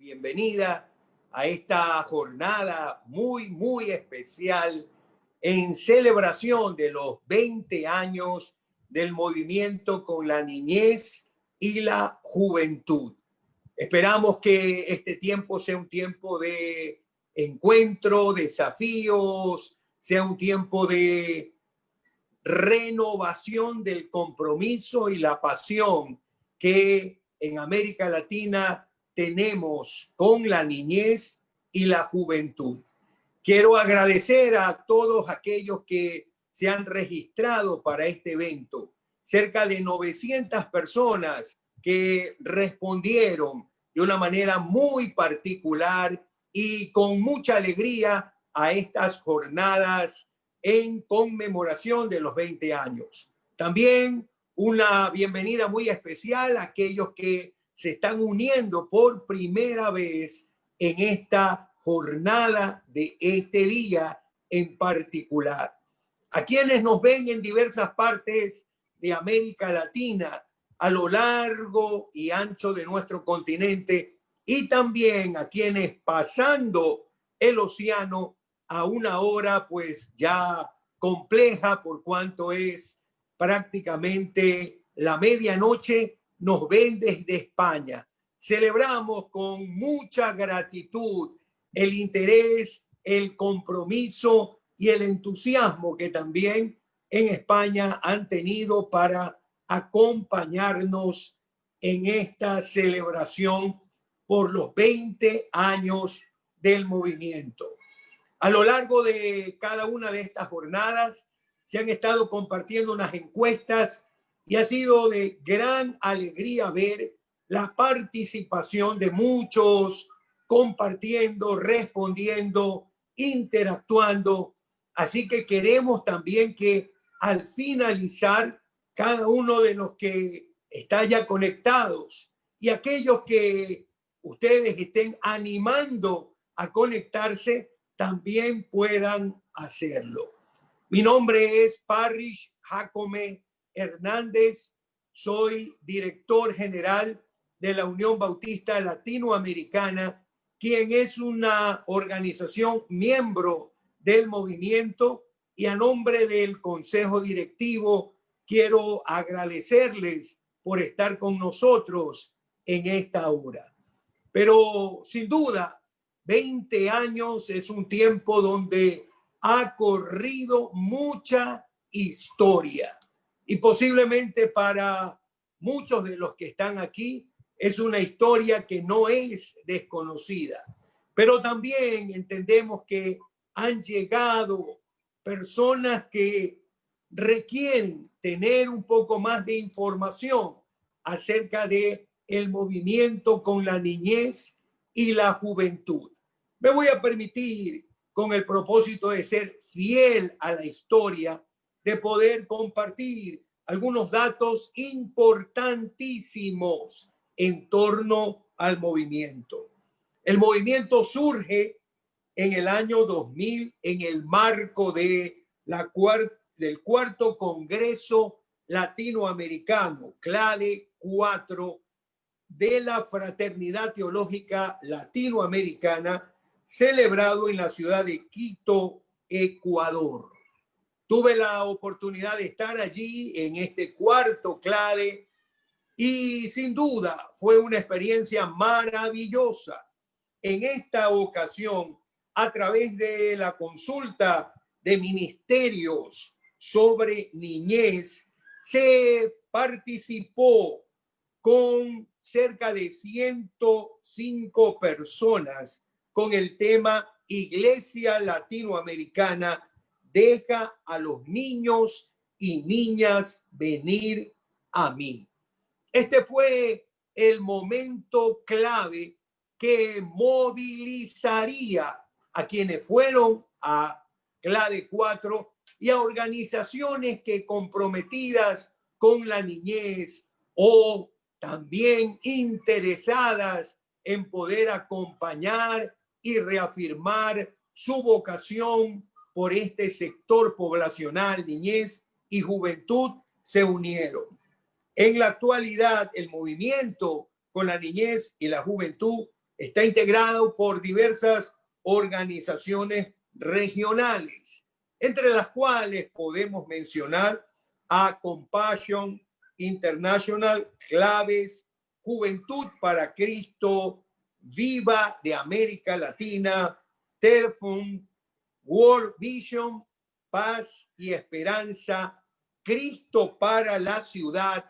bienvenida a esta jornada muy especial en celebración de los 20 años del movimiento con la niñez y la juventud. Esperamos que este tiempo sea un tiempo de encuentro, desafíos, sea un tiempo de renovación del compromiso y la pasión que en América Latina tenemos con la niñez y la juventud. Quiero agradecer a todos aquellos que se han registrado para este evento. Cerca de 900 personas que respondieron de una manera muy particular y con mucha alegría a estas jornadas en conmemoración de los 20 años. También una bienvenida muy especial a aquellos que se están uniendo por primera vez en esta jornada de este día en particular. A quienes nos ven en diversas partes de América Latina, a lo largo y ancho de nuestro continente, y también a quienes pasando el océano a una hora pues ya compleja por cuanto es prácticamente la medianoche, nos ven desde España. Celebramos con mucha gratitud el interés, el compromiso y el entusiasmo que también en España han tenido para acompañarnos en esta celebración por los 20 años del movimiento. A lo largo de cada una de estas jornadas se han estado compartiendo unas encuestas y ha sido de gran alegría ver la participación de muchos compartiendo, respondiendo, interactuando. Así que queremos también que al finalizar, cada uno de los que está ya conectados y aquellos que ustedes estén animando a conectarse, también puedan hacerlo. Mi nombre es Parrish Jacome Hernández, soy director general de la Unión Bautista Latinoamericana, quien es una organización miembro del movimiento, y a nombre del Consejo Directivo quiero agradecerles por estar con nosotros en esta hora. Pero sin duda, 20 años es un tiempo donde ha corrido mucha historia y posiblemente para muchos de los que están aquí es una historia que no es desconocida, pero también entendemos que han llegado personas que requieren tener un poco más de información acerca de el movimiento con la niñez y la juventud. Me voy a permitir, con el propósito de ser fiel a la historia, de poder compartir algunos datos importantísimos en torno al movimiento. El movimiento surge en el año 2000 en el marco de del cuarto Congreso Latinoamericano, CLADE 4, de la Fraternidad Teológica Latinoamericana, celebrado en la ciudad de Quito, Ecuador. Tuve la oportunidad de estar allí en este cuarto CLADE y sin duda fue una experiencia maravillosa. En esta ocasión, a través de la consulta de ministerios sobre niñez, se participó con cerca de 105 personas con el tema Iglesia Latinoamericana deja a los niños y niñas venir a mí. Este fue el momento clave que movilizaría a quienes fueron a CLADE 4 y a organizaciones que comprometidas con la niñez o también interesadas en poder acompañar y reafirmar su vocación por este sector poblacional, niñez y juventud, se unieron. En la actualidad, el movimiento con la niñez y la juventud Está integrado por diversas organizaciones regionales, entre las cuales podemos mencionar a Compassion International, Claves, Juventud para Cristo, Viva de América Latina, Terfum, World Vision, Paz y Esperanza, Cristo para la Ciudad,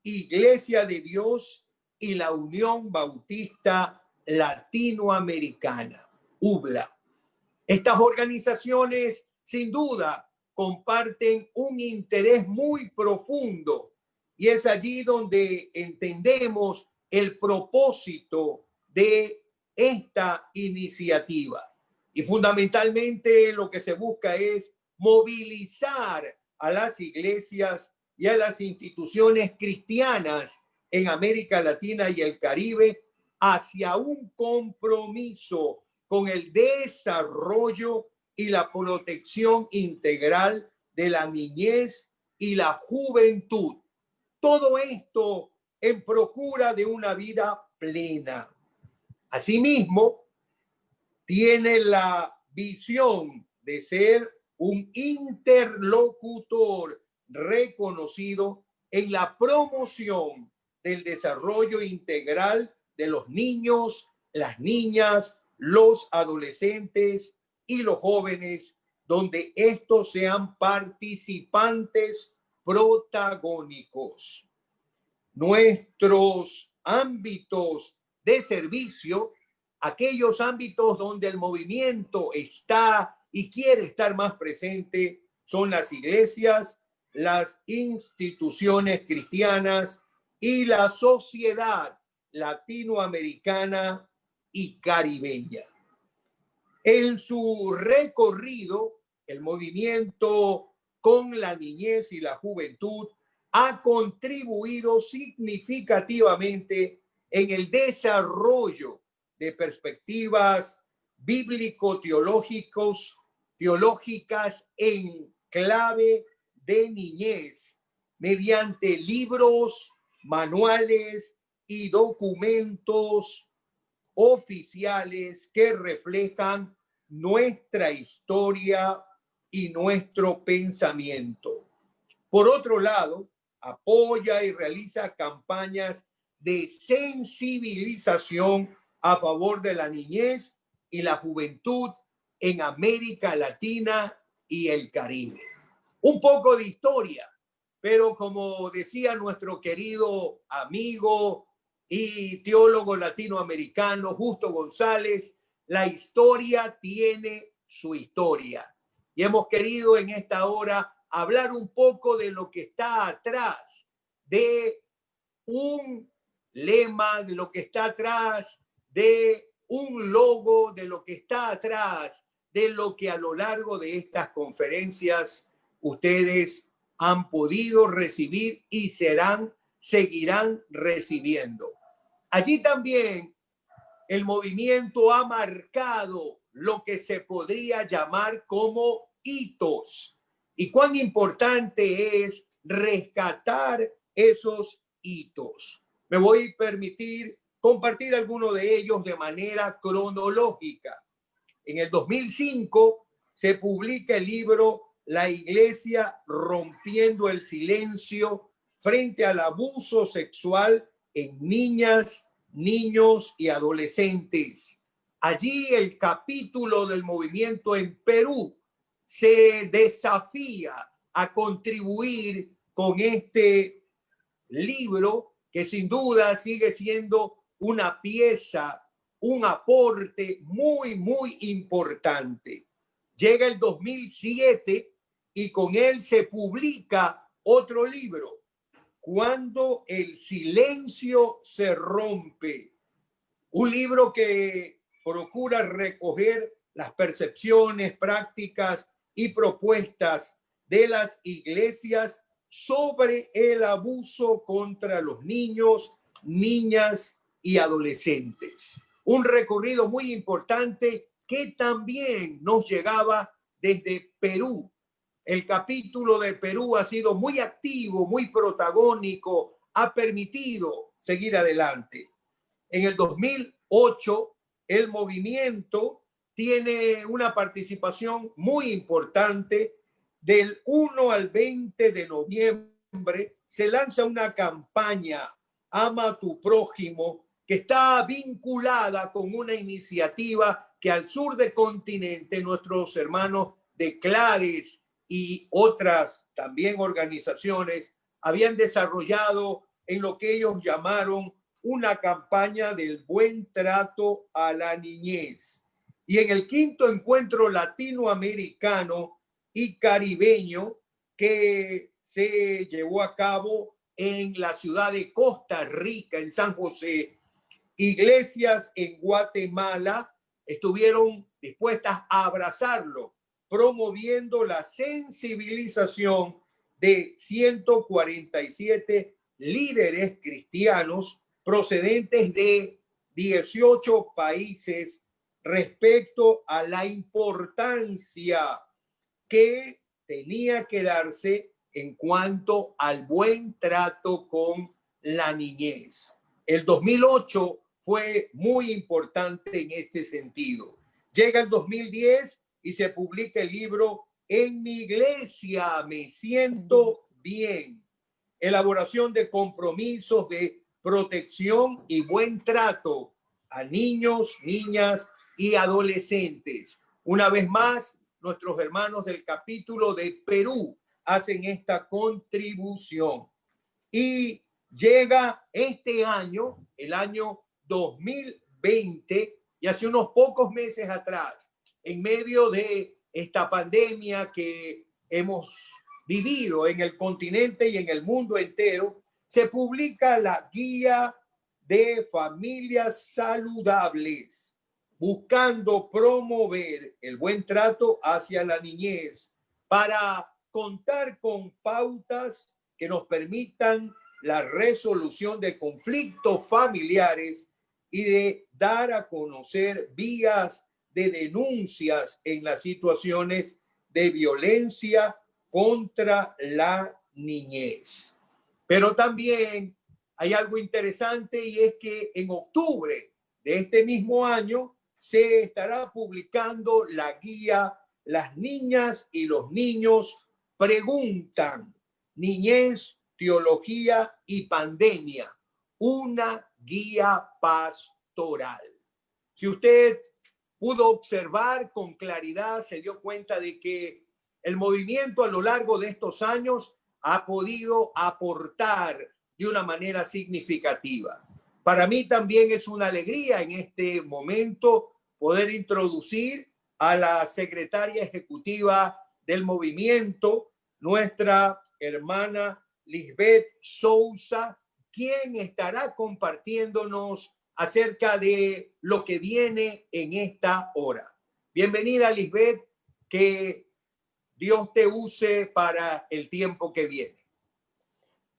Iglesia de Dios y la Unión Bautista Latinoamericana, UBLA. Estas organizaciones, sin duda, comparten un interés muy profundo y es allí donde entendemos el propósito de esta iniciativa. Y fundamentalmente lo que se busca es movilizar a las iglesias y a las instituciones cristianas en América Latina y el Caribe hacia un compromiso con el desarrollo y la protección integral de la niñez y la juventud. Todo esto en procura de una vida plena. Asimismo, tiene la visión de ser un interlocutor reconocido en la promoción del desarrollo integral de los niños, las niñas, los adolescentes y los jóvenes, donde estos sean participantes protagónicos. Nuestros ámbitos de servicio, aquellos ámbitos donde el movimiento está y quiere estar más presente, son las iglesias, las instituciones cristianas y la sociedad latinoamericana y caribeña. En su recorrido, el movimiento con la niñez y la juventud ha contribuido significativamente en el desarrollo de perspectivas bíblico-teológicas en clave de niñez mediante libros, manuales y documentos oficiales que reflejan nuestra historia y nuestro pensamiento. Por otro lado, apoya y realiza campañas de sensibilización a favor de la niñez y la juventud en América Latina y el Caribe. Un poco de historia, pero como decía nuestro querido amigo y teólogo latinoamericano Justo González, la historia tiene su historia. Y hemos querido en esta hora hablar un poco de lo que está atrás de un lema, de lo que está atrás de un logo, de lo que está atrás de lo que a lo largo de estas conferencias ustedes han podido recibir y seguirán recibiendo. Allí también el movimiento ha marcado lo que se podría llamar como hitos. Y cuán importante es rescatar esos hitos. Me voy a permitir compartir algunos de ellos de manera cronológica. En el 2005 se publica el libro La Iglesia rompiendo el silencio frente al abuso sexual en niñas, niños y adolescentes. Allí el capítulo del movimiento en Perú se desafía a contribuir con este libro que sin duda sigue siendo una pieza, un aporte muy, muy importante. Llega el 2007 y con él se publica otro libro, Cuando el silencio se rompe. Un libro que procura recoger las percepciones, prácticas y propuestas de las iglesias sobre el abuso contra los niños, niñas y adolescentes. Un recorrido muy importante que también nos llegaba desde Perú. El capítulo de Perú ha sido muy activo, muy protagónico, ha permitido seguir adelante. En el 2011 2008, el movimiento tiene una participación muy importante. Del 1 al 20 de noviembre se lanza una campaña, Ama a tu prójimo, que está vinculada con una iniciativa que al sur del continente nuestros hermanos de Clares y otras también organizaciones habían desarrollado en lo que ellos llamaron una campaña del buen trato a la niñez. Y en el 5º encuentro latinoamericano y caribeño que se llevó a cabo en la ciudad de Costa Rica, en San José, iglesias en Guatemala estuvieron dispuestas a abrazarlo, promoviendo la sensibilización de 147 líderes cristianos procedentes de 18 países respecto a la importancia que tenía que darse en cuanto al buen trato con la niñez. El 2008 fue muy importante en este sentido. Llega el 2010 y se publica el libro En mi iglesia me siento bien. Elaboración de compromisos de protección y buen trato a niños, niñas y adolescentes. Una vez más, nuestros hermanos del capítulo de Perú hacen esta contribución. Y llega este año, el año 2020, y hace unos pocos meses atrás, en medio de esta pandemia que hemos vivido en el continente y en el mundo entero, se publica la Guía de Familias Saludables, buscando promover el buen trato hacia la niñez para contar con pautas que nos permitan la resolución de conflictos familiares y de dar a conocer vías de denuncias en las situaciones de violencia contra la niñez. Pero también hay algo interesante, y es que en octubre de este mismo año se estará publicando la guía Las niñas y los niños preguntan, niñez, teología y pandemia, una guía pastoral. Si usted pudo observar con claridad, se dio cuenta de que el movimiento a lo largo de estos años ha podido aportar de una manera significativa. Para mí también es una alegría en este momento poder introducir a la secretaria ejecutiva del movimiento, nuestra hermana Lisbeth Sousa, quien estará compartiéndonos acerca de lo que viene en esta hora. Bienvenida, Lisbeth, que Dios te use para el tiempo que viene.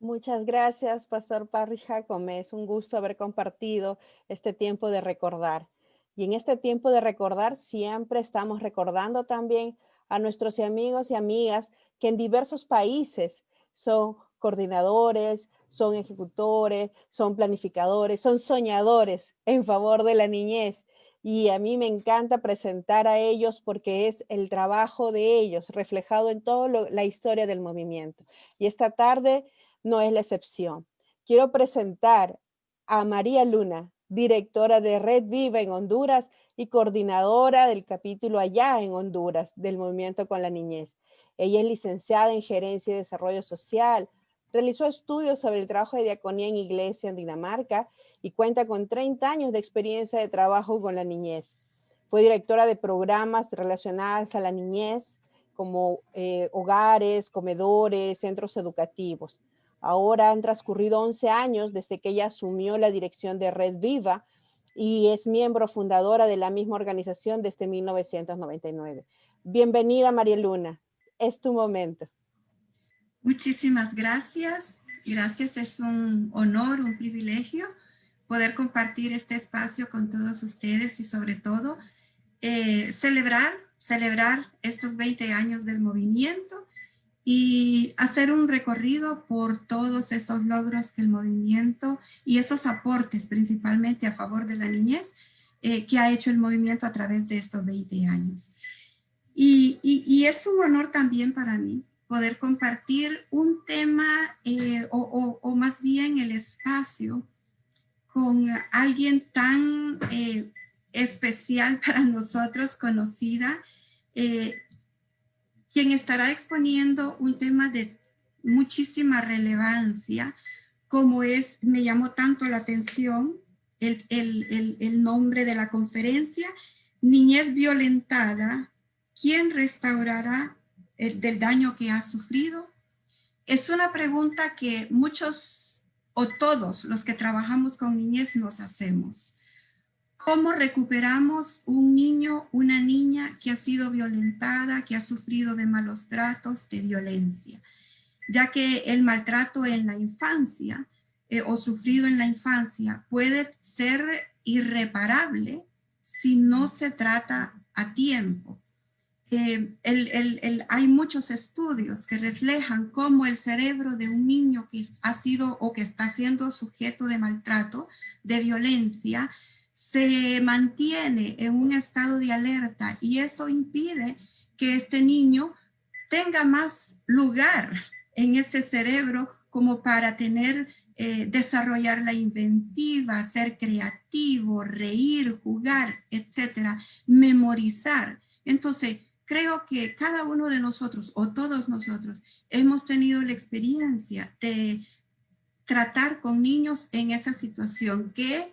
Muchas gracias, Pastor Parry Jacome. Es un gusto haber compartido este tiempo de recordar. Y en este tiempo de recordar siempre estamos recordando también a nuestros amigos y amigas que en diversos países son coordinadores, son ejecutores, son planificadores, son soñadores en favor de la niñez. Y a mí me encanta presentar a ellos porque es el trabajo de ellos reflejado en toda la historia del movimiento. Y esta tarde no es la excepción. Quiero presentar a María Luna, directora de Red Viva en Honduras y coordinadora del capítulo allá en Honduras del Movimiento con la Niñez. Ella es licenciada en Gerencia y Desarrollo Social, realizó estudios sobre el trabajo de diaconía en iglesia en Dinamarca y cuenta con 30 años de experiencia de trabajo con la niñez. Fue directora de programas relacionados a la niñez, como hogares, comedores, centros educativos. Ahora han transcurrido 11 años desde que ella asumió la dirección de Red Viva y es miembro fundadora de la misma organización desde 1999. Bienvenida, María Luna. Es tu momento. Muchísimas gracias. Gracias, es un honor, un privilegio poder compartir este espacio con todos ustedes y sobre todo celebrar estos 20 años del movimiento y hacer un recorrido por todos esos logros que el movimiento y esos aportes principalmente a favor de la niñez que ha hecho el movimiento a través de estos 20 años. Y es un honor también para mí poder compartir un tema o más bien el espacio con alguien tan especial para nosotros, conocida, quien estará exponiendo un tema de muchísima relevancia, como es, me llamó tanto la atención el nombre de la conferencia, Niñez Violentada, ¿quién restaurará del daño que ha sufrido? Es una pregunta que muchos o todos los que trabajamos con niñez nos hacemos. ¿Cómo recuperamos un niño, una niña que ha sido violentada, que ha sufrido de malos tratos, de violencia? Ya que el maltrato en la infancia o sufrido en la infancia puede ser irreparable si no se trata a tiempo. Hay muchos estudios que reflejan cómo el cerebro de un niño que ha sido o que está siendo sujeto de maltrato, de violencia, se mantiene en un estado de alerta y eso impide que este niño tenga más lugar en ese cerebro como para desarrollar la inventiva, ser creativo, reír, jugar, etcétera, memorizar. Entonces, creo que cada uno de nosotros o todos nosotros hemos tenido la experiencia de tratar con niños en esa situación que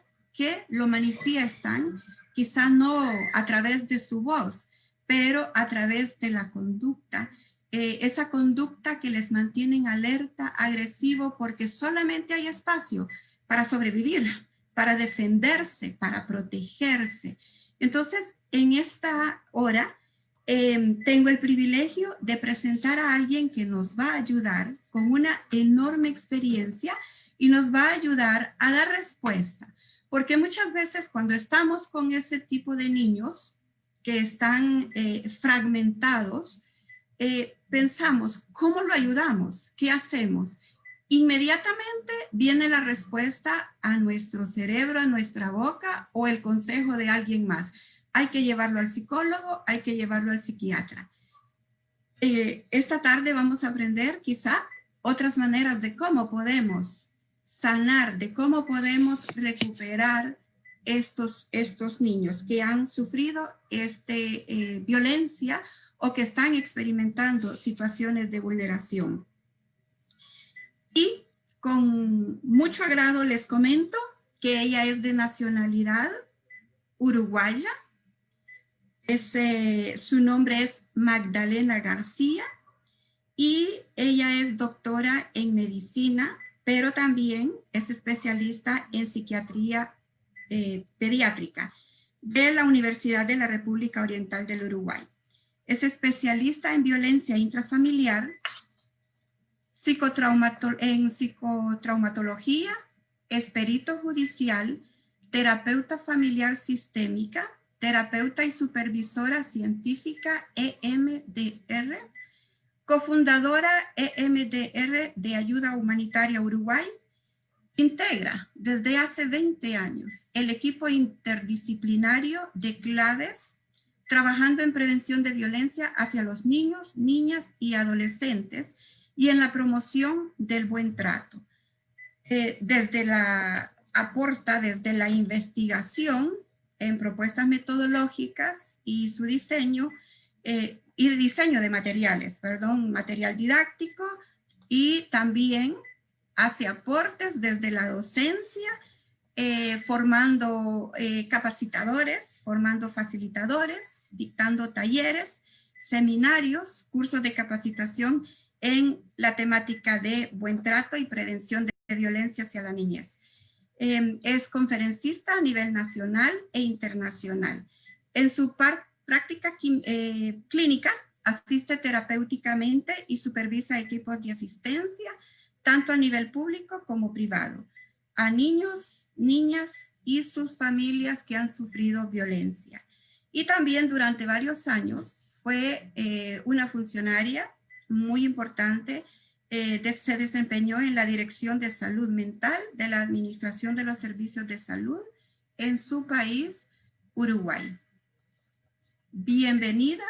lo manifiestan, quizá no a través de su voz, pero a través de la conducta, esa conducta que les mantiene en alerta, agresivo, porque solamente hay espacio para sobrevivir, para defenderse, para protegerse. Entonces, en esta hora, tengo el privilegio de presentar a alguien que nos va a ayudar con una enorme experiencia y nos va a ayudar a dar respuesta. Porque muchas veces cuando estamos con ese tipo de niños que están fragmentados, pensamos, ¿cómo lo ayudamos? ¿Qué hacemos? Inmediatamente viene la respuesta a nuestro cerebro, a nuestra boca o el consejo de alguien más. Hay que llevarlo al psicólogo, hay que llevarlo al psiquiatra. Esta tarde vamos a aprender quizá otras maneras de cómo podemos sanar, de cómo podemos recuperar estos niños que han sufrido violencia o que están experimentando situaciones de vulneración. Y con mucho agrado les comento que ella es de nacionalidad uruguaya. Su nombre es Magdalena García y ella es doctora en medicina, pero también es especialista en psiquiatría pediátrica de la Universidad de la República Oriental del Uruguay. Es especialista en violencia intrafamiliar, en psicotraumatología, es perito judicial, terapeuta familiar sistémica, terapeuta y supervisora científica EMDR, cofundadora EMDR de Ayuda Humanitaria Uruguay. Integra desde hace 20 años el equipo interdisciplinario de Claves, trabajando en prevención de violencia hacia los niños, niñas y adolescentes y en la promoción del buen trato. Aporta desde la investigación en propuestas metodológicas y su diseño, y diseño de materiales, material didáctico, y también hace aportes desde la docencia, formando capacitadores, formando facilitadores, dictando talleres, seminarios, cursos de capacitación en la temática de buen trato y prevención de violencia hacia la niñez. Es conferencista a nivel nacional e internacional. En su práctica clínica asiste terapéuticamente y supervisa equipos de asistencia, tanto a nivel público como privado, a niños, niñas y sus familias que han sufrido violencia. Y también durante varios años fue una funcionaria muy importante. Se desempeñó en la Dirección de Salud Mental de la Administración de los Servicios de Salud en su país, Uruguay. Bienvenida,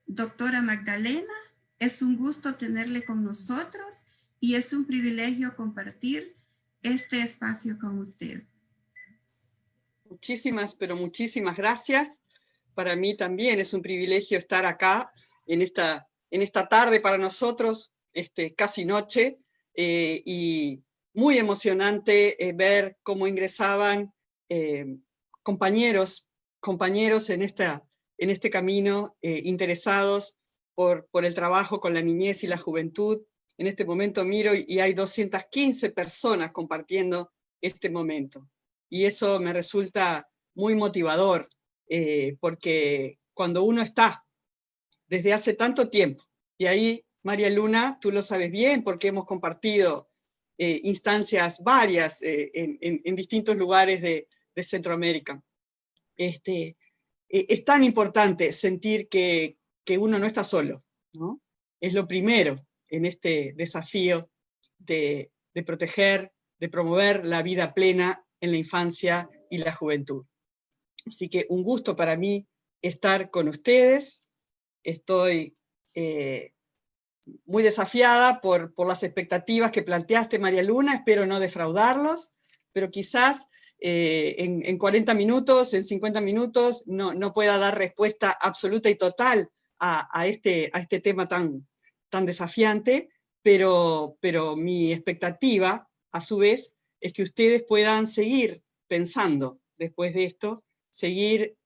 doctora Magdalena. Es un gusto tenerle con nosotros y es un privilegio compartir este espacio con usted. Muchísimas, pero muchísimas gracias. Para mí también es un privilegio estar acá en esta tarde para nosotros, casi noche, y muy emocionante ver cómo ingresaban compañeros en este camino, interesados por el trabajo con la niñez y la juventud. En este momento miro y hay 215 personas compartiendo este momento. Y eso me resulta muy motivador, porque cuando uno está desde hace tanto tiempo, y ahí, María Luna, tú lo sabes bien, porque hemos compartido instancias varias en distintos lugares de Centroamérica. Es tan importante sentir que uno no está solo, ¿no? Es lo primero en este desafío de proteger, de promover la vida plena en la infancia y la juventud. Así que un gusto para mí estar con ustedes. Estoy muy desafiada por las expectativas que planteaste, María Luna. Espero no defraudarlos, pero quizás en 40 minutos, en 50 minutos, no pueda dar respuesta absoluta y total a este tema tan desafiante, pero mi expectativa, a su vez, es que ustedes puedan seguir pensando después de esto, seguir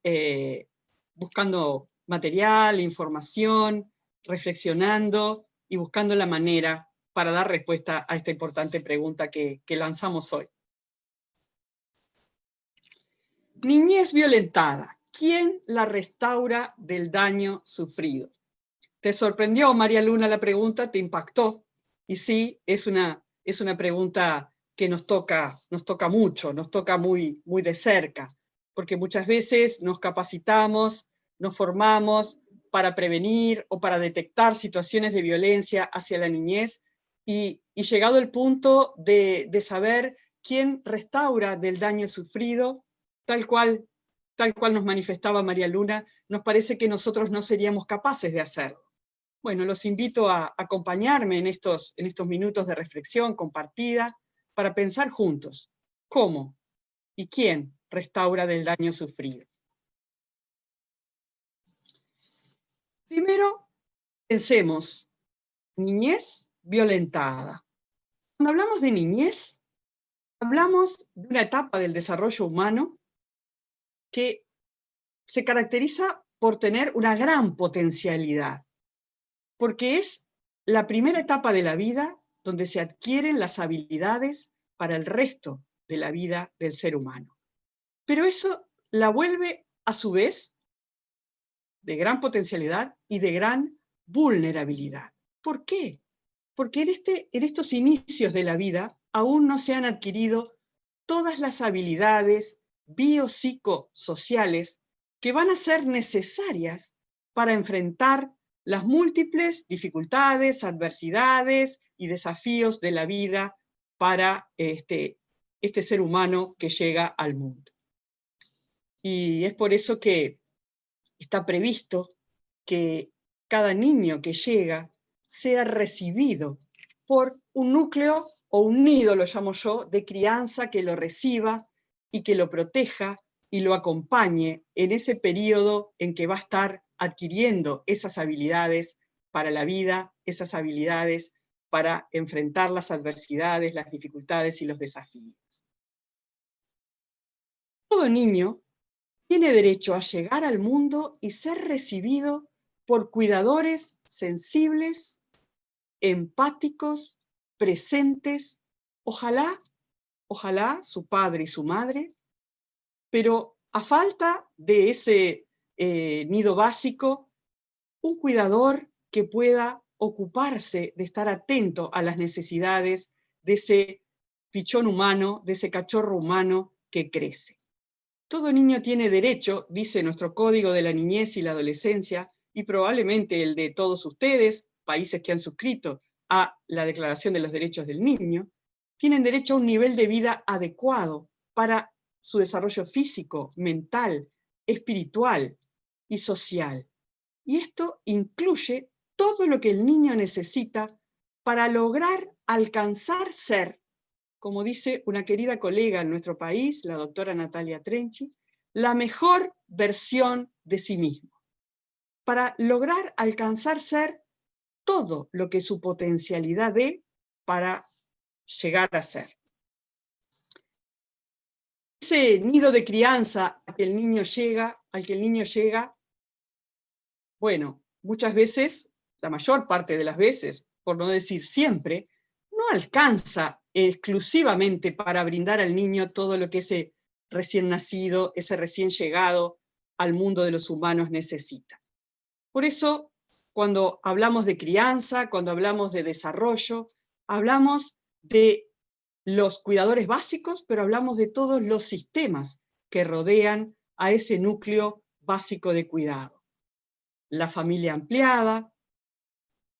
buscando material, información, reflexionando y buscando la manera para dar respuesta a esta importante pregunta que lanzamos hoy. Niñez violentada. ¿Quién la restaura del daño sufrido? ¿Te sorprendió, María Luna, la pregunta? ¿Te impactó? Y sí, es una pregunta que nos toca mucho, nos toca muy, muy de cerca, porque muchas veces nos capacitamos, nos formamos para prevenir o para detectar situaciones de violencia hacia la niñez, y llegado el punto de saber quién restaura del daño sufrido, tal cual nos manifestaba María Luna, nos parece que nosotros no seríamos capaces de hacerlo. Bueno, los invito a acompañarme en estos minutos de reflexión compartida para pensar juntos cómo y quién restaura del daño sufrido. Primero, pensemos, niñez violentada. Cuando hablamos de niñez, hablamos de una etapa del desarrollo humano que se caracteriza por tener una gran potencialidad, porque es la primera etapa de la vida donde se adquieren las habilidades para el resto de la vida del ser humano. Pero eso la vuelve, a su vez, de gran potencialidad y de gran vulnerabilidad. ¿Por qué? Porque en estos inicios de la vida aún no se han adquirido todas las habilidades biopsicosociales que van a ser necesarias para enfrentar las múltiples dificultades, adversidades y desafíos de la vida para este ser humano que llega al mundo. Y es por eso que está previsto que cada niño que llega sea recibido por un núcleo o un nido, lo llamo yo, de crianza que lo reciba y que lo proteja y lo acompañe en ese periodo en que va a estar adquiriendo esas habilidades para la vida, esas habilidades para enfrentar las adversidades, las dificultades y los desafíos. Todo niño tiene derecho a llegar al mundo y ser recibido por cuidadores sensibles, empáticos, presentes, ojalá su padre y su madre, pero a falta de ese nido básico, un cuidador que pueda ocuparse de estar atento a las necesidades de ese pichón humano, de ese cachorro humano que crece. Todo niño tiene derecho, dice nuestro Código de la Niñez y la Adolescencia, y probablemente el de todos ustedes, países que han suscrito a la Declaración de los Derechos del Niño, tienen derecho a un nivel de vida adecuado para su desarrollo físico, mental, espiritual y social. Y esto incluye todo lo que el niño necesita para lograr alcanzar ser, como dice una querida colega en nuestro país, la doctora Natalia Trenchi, la mejor versión de sí mismo, para lograr alcanzar ser todo lo que su potencialidad dé para llegar a ser. Ese nido de crianza al que el niño llega, bueno, muchas veces, la mayor parte de las veces, por no decir siempre, no alcanza exclusivamente para brindar al niño todo lo que ese recién nacido, ese recién llegado al mundo de los humanos necesita. Por eso, cuando hablamos de crianza, cuando hablamos de desarrollo, hablamos de los cuidadores básicos, pero hablamos de todos los sistemas que rodean a ese núcleo básico de cuidado. La familia ampliada,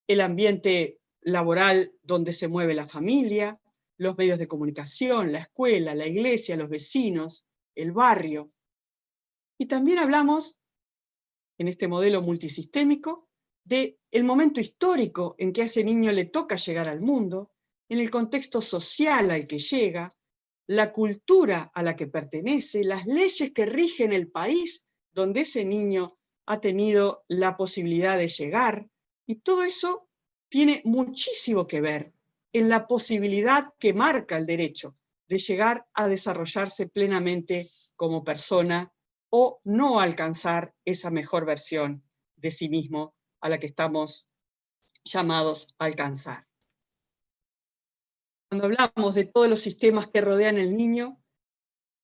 el ambiente laboral donde se mueve la familia, los medios de comunicación, la escuela, la iglesia, los vecinos, el barrio. Y también hablamos, en este modelo multisistémico, del momento histórico en que a ese niño le toca llegar al mundo, en el contexto social al que llega, la cultura a la que pertenece, las leyes que rigen el país donde ese niño ha tenido la posibilidad de llegar, y todo eso tiene muchísimo que ver en la posibilidad que marca el derecho de llegar a desarrollarse plenamente como persona o no alcanzar esa mejor versión de sí mismo a la que estamos llamados a alcanzar. Cuando hablamos de todos los sistemas que rodean al niño,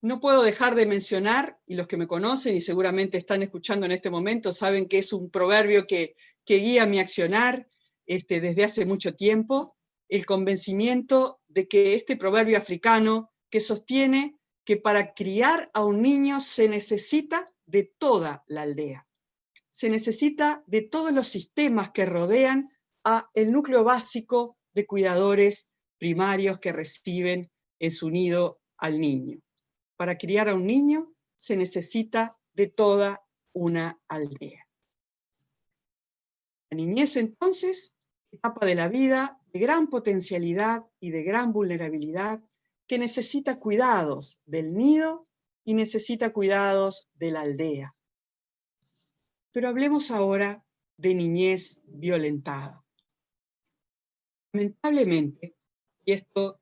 no puedo dejar de mencionar, y los que me conocen y seguramente están escuchando en este momento saben que es un proverbio que guía mi accionar desde hace mucho tiempo, el convencimiento de que este proverbio africano que sostiene que para criar a un niño se necesita de toda la aldea. Se necesita de todos los sistemas que rodean a el núcleo básico de cuidadores primarios que reciben en su nido al niño. Para criar a un niño se necesita de toda una aldea. La niñez, entonces, etapa de la vida de gran potencialidad y de gran vulnerabilidad que necesita cuidados del nido y necesita cuidados de la aldea. Pero hablemos ahora de niñez violentada. Lamentablemente, y esto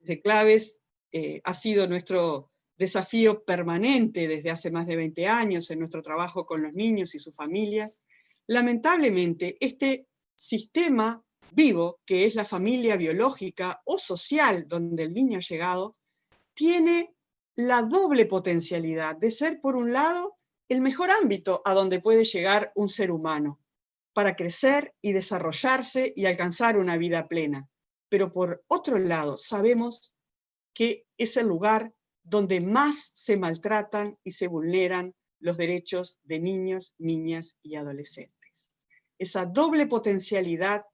de claves ha sido nuestro desafío permanente desde hace más de 20 años en nuestro trabajo con los niños y sus familias, lamentablemente este sistema vivo, que es la familia biológica o social donde el niño ha llegado, tiene la doble potencialidad de ser, por un lado, el mejor ámbito a donde puede llegar un ser humano para crecer y desarrollarse y alcanzar una vida plena. Pero por otro lado, sabemos que es el lugar donde más se maltratan y se vulneran los derechos de niños, niñas y adolescentes. Esa doble potencialidad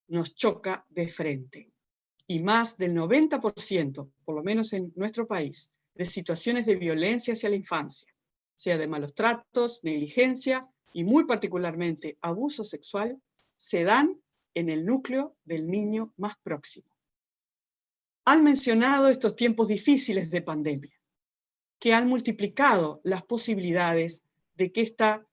nos choca de frente. Y más del 90%, por lo menos en nuestro país, de situaciones de violencia hacia la infancia, sea de malos tratos, negligencia y muy particularmente abuso sexual, se dan en el núcleo del niño más próximo. Han mencionado estos tiempos difíciles de pandemia, que han multiplicado las posibilidades de que esta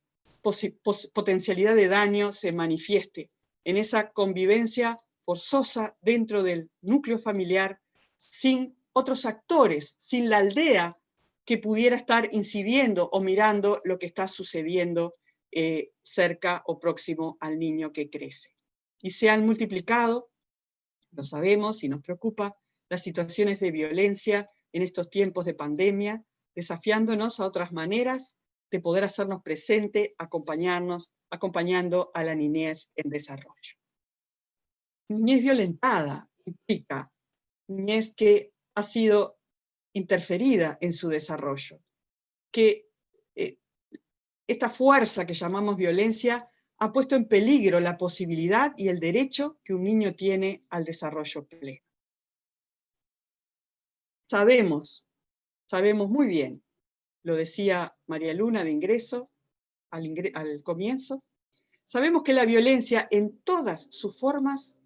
potencialidad de daño se manifieste en esa convivencia forzosa dentro del núcleo familiar, sin otros actores, sin la aldea que pudiera estar incidiendo o mirando lo que está sucediendo cerca o próximo al niño que crece. Y se han multiplicado, lo sabemos y nos preocupa, las situaciones de violencia en estos tiempos de pandemia, desafiándonos a otras maneras de poder hacernos presente, acompañando a la niñez en desarrollo. Niñez violentada implica niñez que ha sido interferida en su desarrollo, que esta fuerza que llamamos violencia ha puesto en peligro la posibilidad y el derecho que un niño tiene al desarrollo pleno. Sabemos muy bien, lo decía María Luna de ingreso, al comienzo, sabemos que la violencia en todas sus formas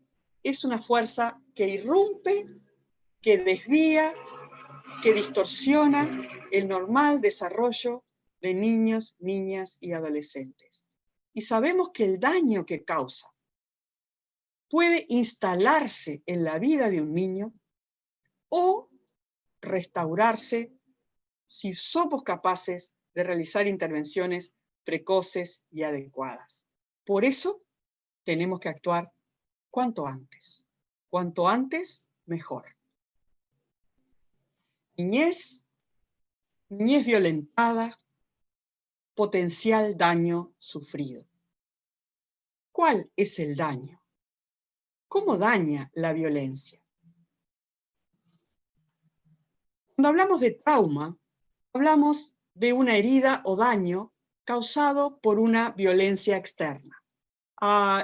es una fuerza que irrumpe, que desvía, que distorsiona el normal desarrollo de niños, niñas y adolescentes. Y sabemos que el daño que causa puede instalarse en la vida de un niño o restaurarse si somos capaces de realizar intervenciones precoces y adecuadas. Por eso tenemos que actuar cuanto antes. Cuanto antes, mejor. Niñez violentada, potencial daño sufrido. ¿Cuál es el daño? ¿Cómo daña la violencia? Cuando hablamos de trauma, hablamos de una herida o daño causado por una violencia externa.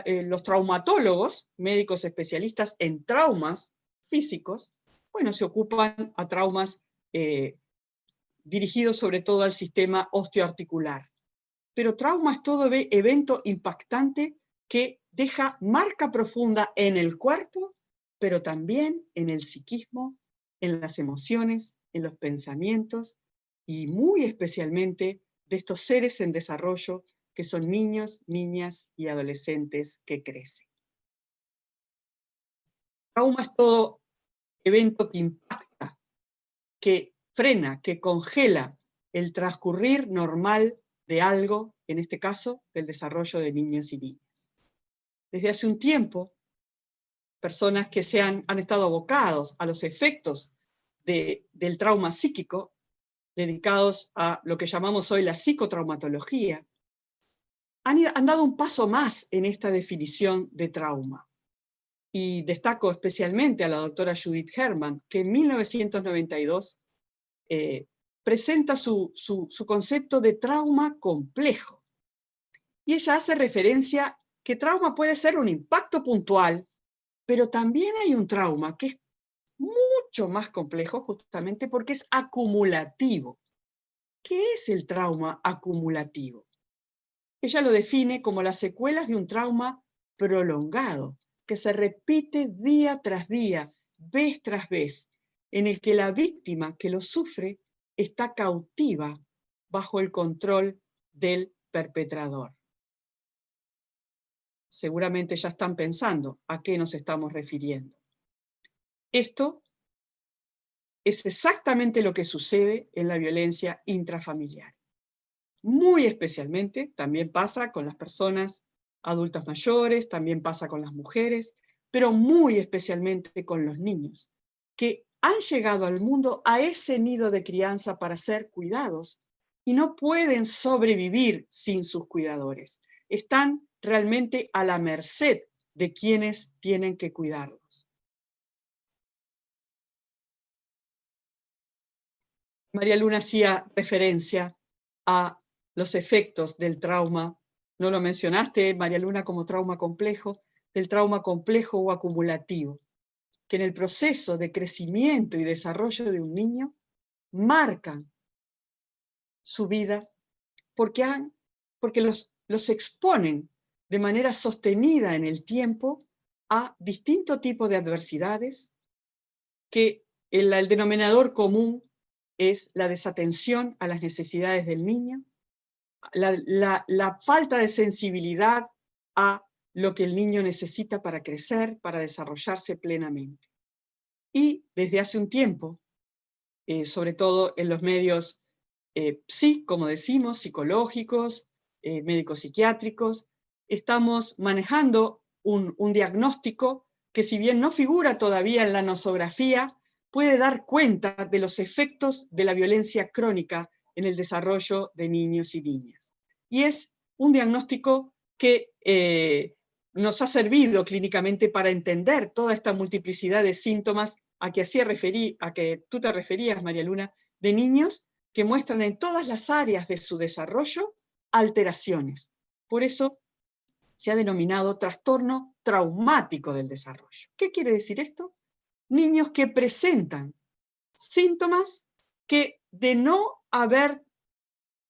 Los traumatólogos, médicos especialistas en traumas físicos, bueno, se ocupan a traumas dirigidos sobre todo al sistema osteoarticular. Pero trauma es todo evento impactante que deja marca profunda en el cuerpo, pero también en el psiquismo, en las emociones, en los pensamientos y muy especialmente de estos seres en desarrollo que son niños, niñas y adolescentes que crecen. Trauma es todo evento que impacta, que frena, que congela el transcurrir normal de algo, en este caso, del desarrollo de niños y niñas. Desde hace un tiempo, personas que han estado abocados a los efectos del trauma psíquico, dedicados a lo que llamamos hoy la psicotraumatología, han dado un paso más en esta definición de trauma. Y destaco especialmente a la doctora Judith Herman, que en 1992 presenta su concepto de trauma complejo. Y ella hace referencia que trauma puede ser un impacto puntual, pero también hay un trauma que es mucho más complejo justamente porque es acumulativo. ¿Qué es el trauma acumulativo? Ella lo define como las secuelas de un trauma prolongado, que se repite día tras día, vez tras vez, en el que la víctima que lo sufre está cautiva bajo el control del perpetrador. Seguramente ya están pensando a qué nos estamos refiriendo. Esto es exactamente lo que sucede en la violencia intrafamiliar. Muy especialmente también pasa con las personas adultas mayores, también pasa con las mujeres, pero muy especialmente con los niños, que han llegado al mundo a ese nido de crianza para ser cuidados y no pueden sobrevivir sin sus cuidadores. Están realmente a la merced de quienes tienen que cuidarlos. María Luna hacía referencia a los efectos del trauma, no lo mencionaste, María Luna, como trauma complejo, del trauma complejo o acumulativo, que en el proceso de crecimiento y desarrollo de un niño marcan su vida porque los exponen de manera sostenida en el tiempo a distintos tipos de adversidades que el denominador común es la desatención a las necesidades del niño, la falta de sensibilidad a lo que el niño necesita para crecer, para desarrollarse plenamente. Y desde hace un tiempo, sobre todo en los medios, como decimos, psicológicos, médicos psiquiátricos, estamos manejando un diagnóstico que, si bien no figura todavía en la nosografía, puede dar cuenta de los efectos de la violencia crónica en el desarrollo de niños y niñas. Y es un diagnóstico que nos ha servido clínicamente para entender toda esta multiplicidad de síntomas a que tú te referías, María Luna, de niños que muestran en todas las áreas de su desarrollo alteraciones. Por eso se ha denominado trastorno traumático del desarrollo. ¿Qué quiere decir esto? Niños que presentan síntomas que, de no haber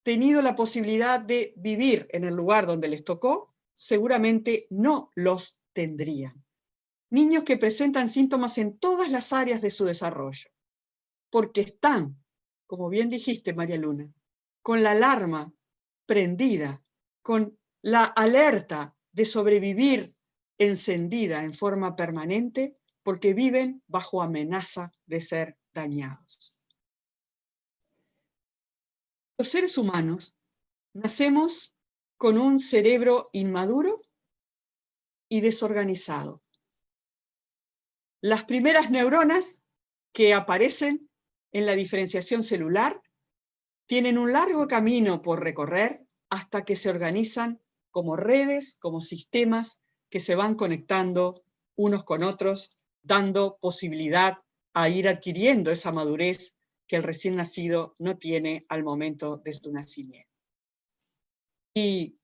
tenido la posibilidad de vivir en el lugar donde les tocó, seguramente no los tendrían. Niños que presentan síntomas en todas las áreas de su desarrollo, porque están, como bien dijiste, María Luna, con la alarma prendida, con la alerta de sobrevivir encendida en forma permanente, porque viven bajo amenaza de ser dañados. Los seres humanos nacemos con un cerebro inmaduro y desorganizado. Las primeras neuronas que aparecen en la diferenciación celular tienen un largo camino por recorrer hasta que se organizan como redes, como sistemas que se van conectando unos con otros, dando posibilidad a ir adquiriendo esa madurez que el recién nacido no tiene al momento de su nacimiento. Y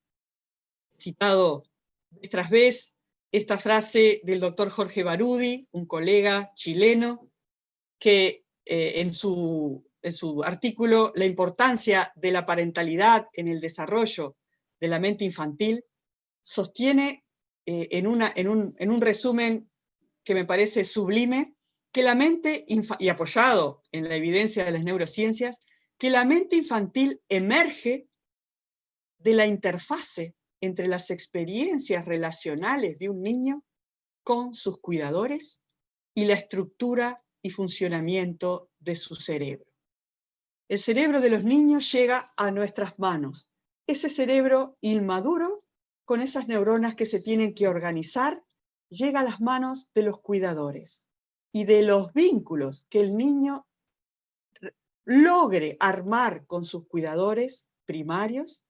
citado vez tras vez esta frase del doctor Jorge Barudi, un colega chileno, que en su artículo La importancia de la parentalidad en el desarrollo de la mente infantil, sostiene en un resumen que me parece sublime, que la mente, y apoyado en la evidencia de las neurociencias, que la mente infantil emerge de la interfase entre las experiencias relacionales de un niño con sus cuidadores y la estructura y funcionamiento de su cerebro. El cerebro de los niños llega a nuestras manos. Ese cerebro inmaduro, con esas neuronas que se tienen que organizar, llega a las manos de los cuidadores y de los vínculos que el niño logre armar con sus cuidadores primarios,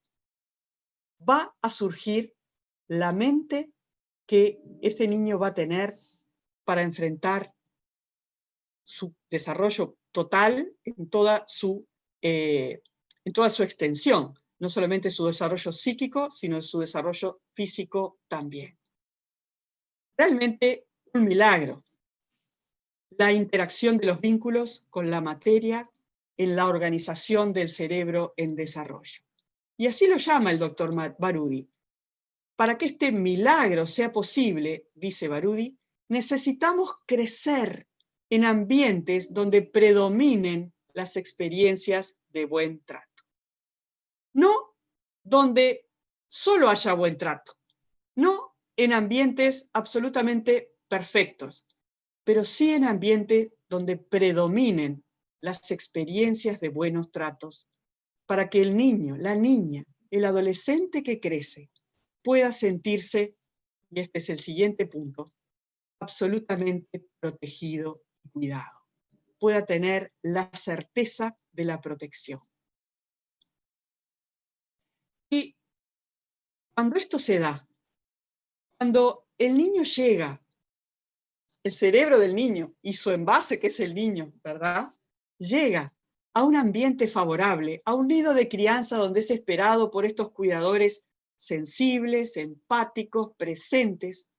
va a surgir la mente que este niño va a tener para enfrentar su desarrollo total en toda su extensión, no solamente su desarrollo psíquico, sino su desarrollo físico también. Realmente un milagro, la interacción de los vínculos con la materia en la organización del cerebro en desarrollo. Y así lo llama el doctor Barudi. Para que este milagro sea posible, dice Barudi, necesitamos crecer en ambientes donde predominen las experiencias de buen trato. No donde solo haya buen trato, no en ambientes absolutamente perfectos, pero sí en ambientes donde predominen las experiencias de buenos tratos, para que el niño, la niña, el adolescente que crece, pueda sentirse, y este es el siguiente punto, absolutamente protegido y cuidado. Pueda tener la certeza de la protección. Y cuando esto se da, cuando el niño llega, el cerebro del niño y su envase, que es el niño, ¿verdad?, llega a un ambiente favorable, a un nido de crianza donde es esperado por estos cuidadores sensibles, empáticos, presentes,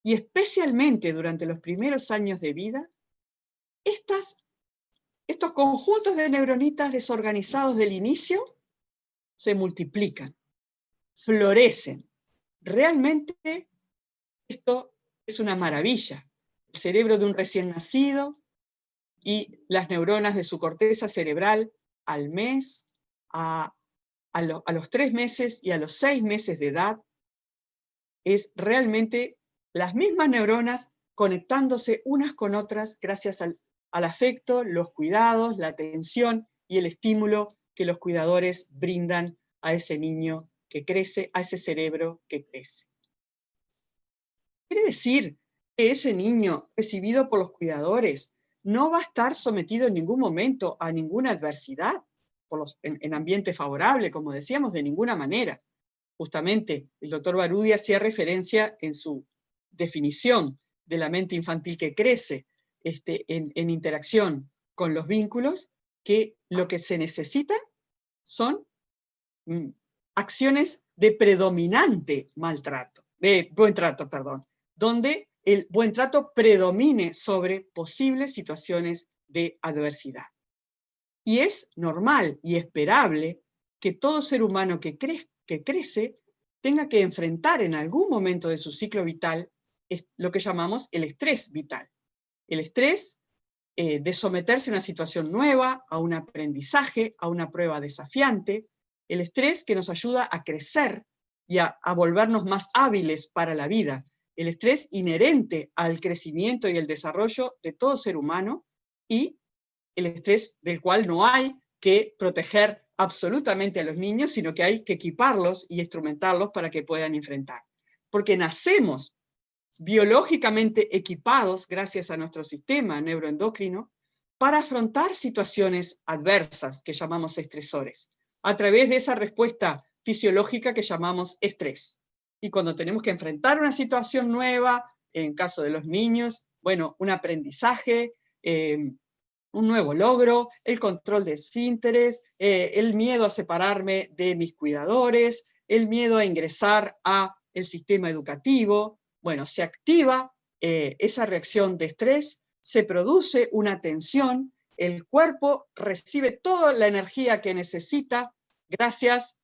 y especialmente durante los primeros años de vida, estos conjuntos de neuronitas desorganizados del inicio se multiplican, florecen. Realmente esto es una maravilla. El cerebro de un recién nacido y las neuronas de su corteza cerebral al mes, a los 3 meses y a los 6 meses de edad, es realmente las mismas neuronas conectándose unas con otras gracias al afecto, los cuidados, la atención y el estímulo que los cuidadores brindan a ese niño que crece, a ese cerebro que crece. Quiere decir que ese niño recibido por los cuidadores no va a estar sometido en ningún momento a ninguna adversidad, en ambiente favorable, como decíamos, de ninguna manera. Justamente el doctor Barudi hacía referencia en su definición de la mente infantil que crece en interacción con los vínculos, que lo que se necesita son acciones de predominante maltrato, buen trato, perdón, donde el buen trato predomine sobre posibles situaciones de adversidad. Y es normal y esperable que todo ser humano que crece tenga que enfrentar en algún momento de su ciclo vital lo que llamamos el estrés vital. El estrés de someterse a una situación nueva, a un aprendizaje, a una prueba desafiante, el estrés que nos ayuda a crecer y a volvernos más hábiles para la vida, el estrés inherente al crecimiento y el desarrollo de todo ser humano, y el estrés del cual no hay que proteger absolutamente a los niños, sino que hay que equiparlos y instrumentarlos para que puedan enfrentar. Porque nacemos biológicamente equipados, gracias a nuestro sistema neuroendocrino, para afrontar situaciones adversas que llamamos estresores, a través de esa respuesta fisiológica que llamamos estrés. Y cuando tenemos que enfrentar una situación nueva, en caso de los niños, bueno, un aprendizaje, un nuevo logro, el control de esfínteres, el miedo a separarme de mis cuidadores, el miedo a ingresar al sistema educativo. Bueno, se activa esa reacción de estrés, se produce una tensión, el cuerpo recibe toda la energía que necesita gracias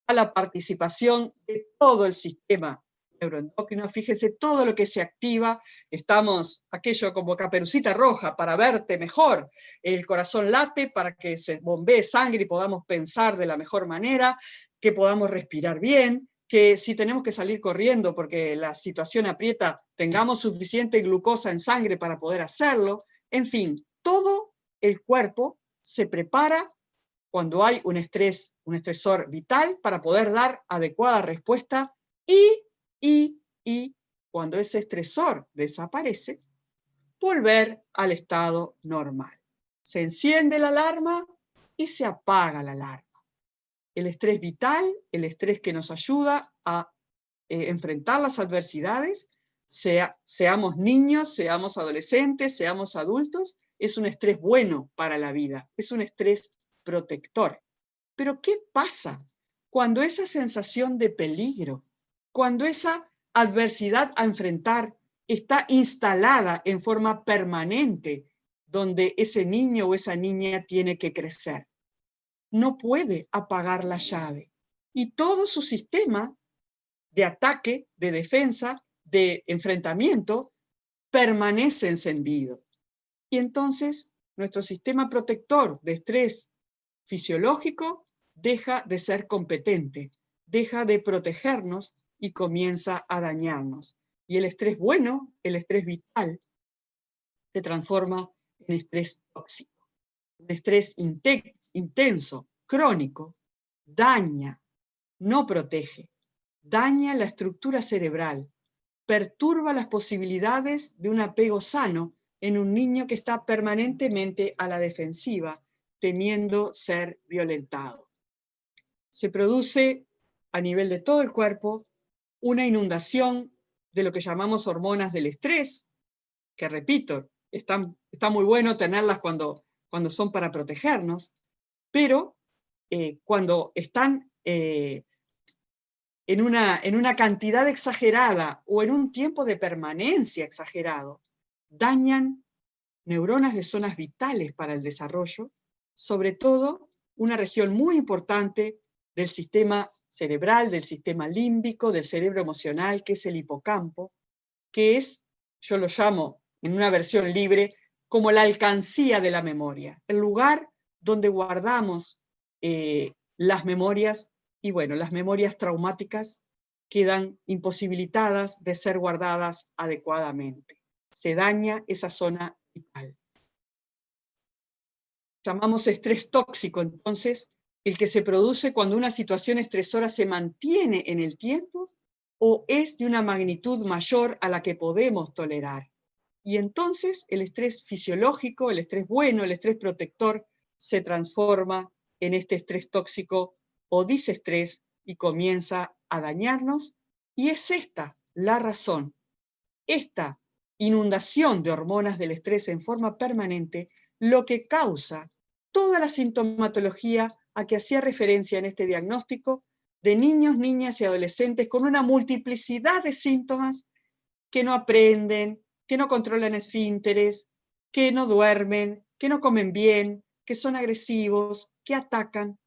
a la participación de todo el sistema neuroendocrino. Fíjese todo lo que se activa, estamos aquello como Caperucita Roja para verte mejor, el corazón late para que se bombee sangre y podamos pensar de la mejor manera, que podamos respirar bien, que si tenemos que salir corriendo porque la situación aprieta, tengamos suficiente glucosa en sangre para poder hacerlo. En fin, todo el cuerpo se prepara cuando hay un estresor vital para poder dar adecuada respuesta y cuando ese estresor desaparece, volver al estado normal. Se enciende la alarma y se apaga la alarma. El estrés vital, el estrés que nos ayuda a enfrentar las adversidades, seamos niños, seamos adolescentes, seamos adultos, es un estrés bueno para la vida, es un estrés protector. Pero ¿qué pasa cuando esa sensación de peligro, cuando esa adversidad a enfrentar está instalada en forma permanente, donde ese niño o esa niña tiene que crecer? No puede apagar la llave. Y todo su sistema de ataque, de defensa, de enfrentamiento, permanece encendido. Y entonces nuestro sistema protector de estrés fisiológico deja de ser competente, deja de protegernos y comienza a dañarnos. Y el estrés bueno, el estrés vital, se transforma en estrés tóxico. Un estrés intenso, crónico, daña, no protege, daña la estructura cerebral, perturba las posibilidades de un apego sano en un niño que está permanentemente a la defensiva, temiendo ser violentado. Se produce a nivel de todo el cuerpo una inundación de lo que llamamos hormonas del estrés, que repito, está muy bueno tenerlas cuando son para protegernos, pero cuando están en una cantidad exagerada o en un tiempo de permanencia exagerado, dañan neuronas de zonas vitales para el desarrollo, sobre todo una región muy importante del sistema cerebral, del sistema límbico, del cerebro emocional, que es el hipocampo, que es, yo lo llamo en una versión libre, como la alcancía de la memoria, el lugar donde guardamos las memorias, y bueno, las memorias traumáticas quedan imposibilitadas de ser guardadas adecuadamente. Se daña esa zona vital. Llamamos estrés tóxico, entonces, el que se produce cuando una situación estresora se mantiene en el tiempo o es de una magnitud mayor a la que podemos tolerar. Y entonces el estrés fisiológico, el estrés bueno, el estrés protector, se transforma en este estrés tóxico o disestrés y comienza a dañarnos. Y es esta la razón, esta inundación de hormonas del estrés en forma permanente, lo que causa toda la sintomatología a que hacía referencia en este diagnóstico, de niños, niñas y adolescentes con una multiplicidad de síntomas que no aprenden, que no controlan esfínteres, que no duermen, que no comen bien, que son agresivos, que atacan.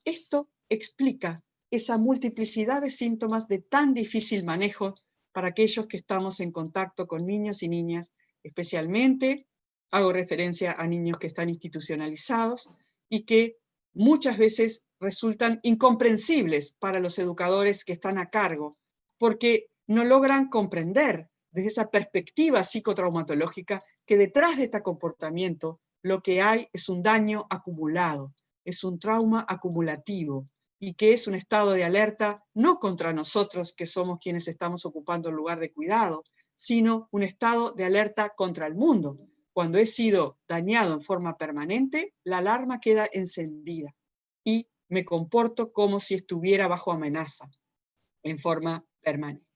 Esto explica esa multiplicidad de síntomas de tan difícil manejo para aquellos que estamos en contacto con niños y niñas, especialmente hago referencia a niños que están institucionalizados y que muchas veces resultan incomprensibles para los educadores que están a cargo, porque no logran comprender desde esa perspectiva psicotraumatológica que detrás de este comportamiento lo que hay es un daño acumulado, es un trauma acumulativo, y que es un estado de alerta no contra nosotros, que somos quienes estamos ocupando el lugar de cuidado, sino un estado de alerta contra el mundo. Cuando he sido dañado en forma permanente, la alarma queda encendida y me comporto como si estuviera bajo amenaza en forma permanente.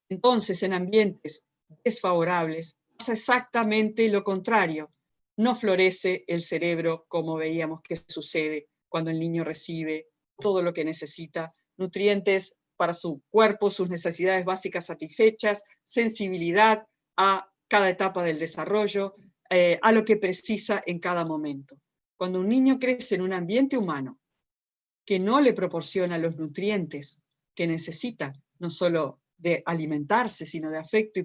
Entonces, en ambientes desfavorables, pasa exactamente lo contrario. No florece el cerebro como veíamos que sucede cuando el niño recibe todo lo que necesita, nutrientes para su cuerpo, sus necesidades básicas satisfechas, sensibilidad a cada etapa del desarrollo, a lo que precisa en cada momento. Cuando un niño crece en un ambiente humano que no le proporciona los nutrientes que necesita, no solo de alimentarse, sino de afecto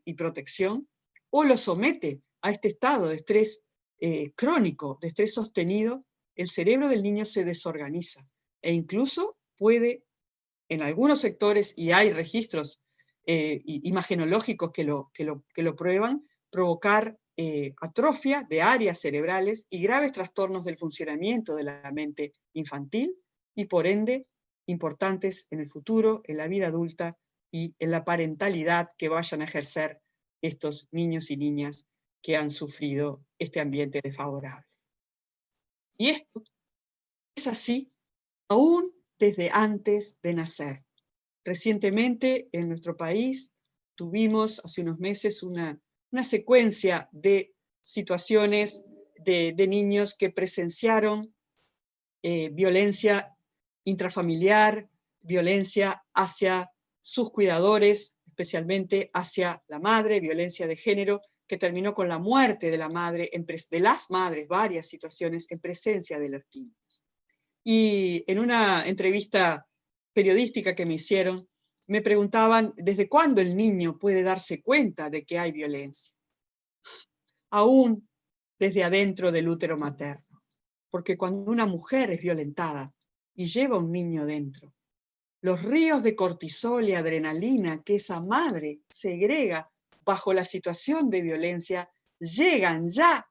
y protección, o lo somete a este estado de estrés crónico, de estrés sostenido, el cerebro del niño se desorganiza e incluso puede, en algunos sectores, y hay registros imagenológicos que lo prueban, provocar atrofia de áreas cerebrales y graves trastornos del funcionamiento de la mente infantil y por ende importantes en el futuro, en la vida adulta y en la parentalidad que vayan a ejercer estos niños y niñas que han sufrido este ambiente desfavorable. Y esto es así aún desde antes de nacer. Recientemente en nuestro país tuvimos hace unos meses una secuencia de situaciones de niños que presenciaron violencia intrafamiliar, violencia hacia sus cuidadores, especialmente hacia la madre, violencia de género, que terminó con la muerte de la madre, de las madres, varias situaciones en presencia de los niños. Y en una entrevista periodística que me hicieron, me preguntaban desde cuándo el niño puede darse cuenta de que hay violencia. Aún desde adentro del útero materno, porque cuando una mujer es violentada y lleva un niño dentro, los ríos de cortisol y adrenalina que esa madre segrega bajo la situación de violencia llegan ya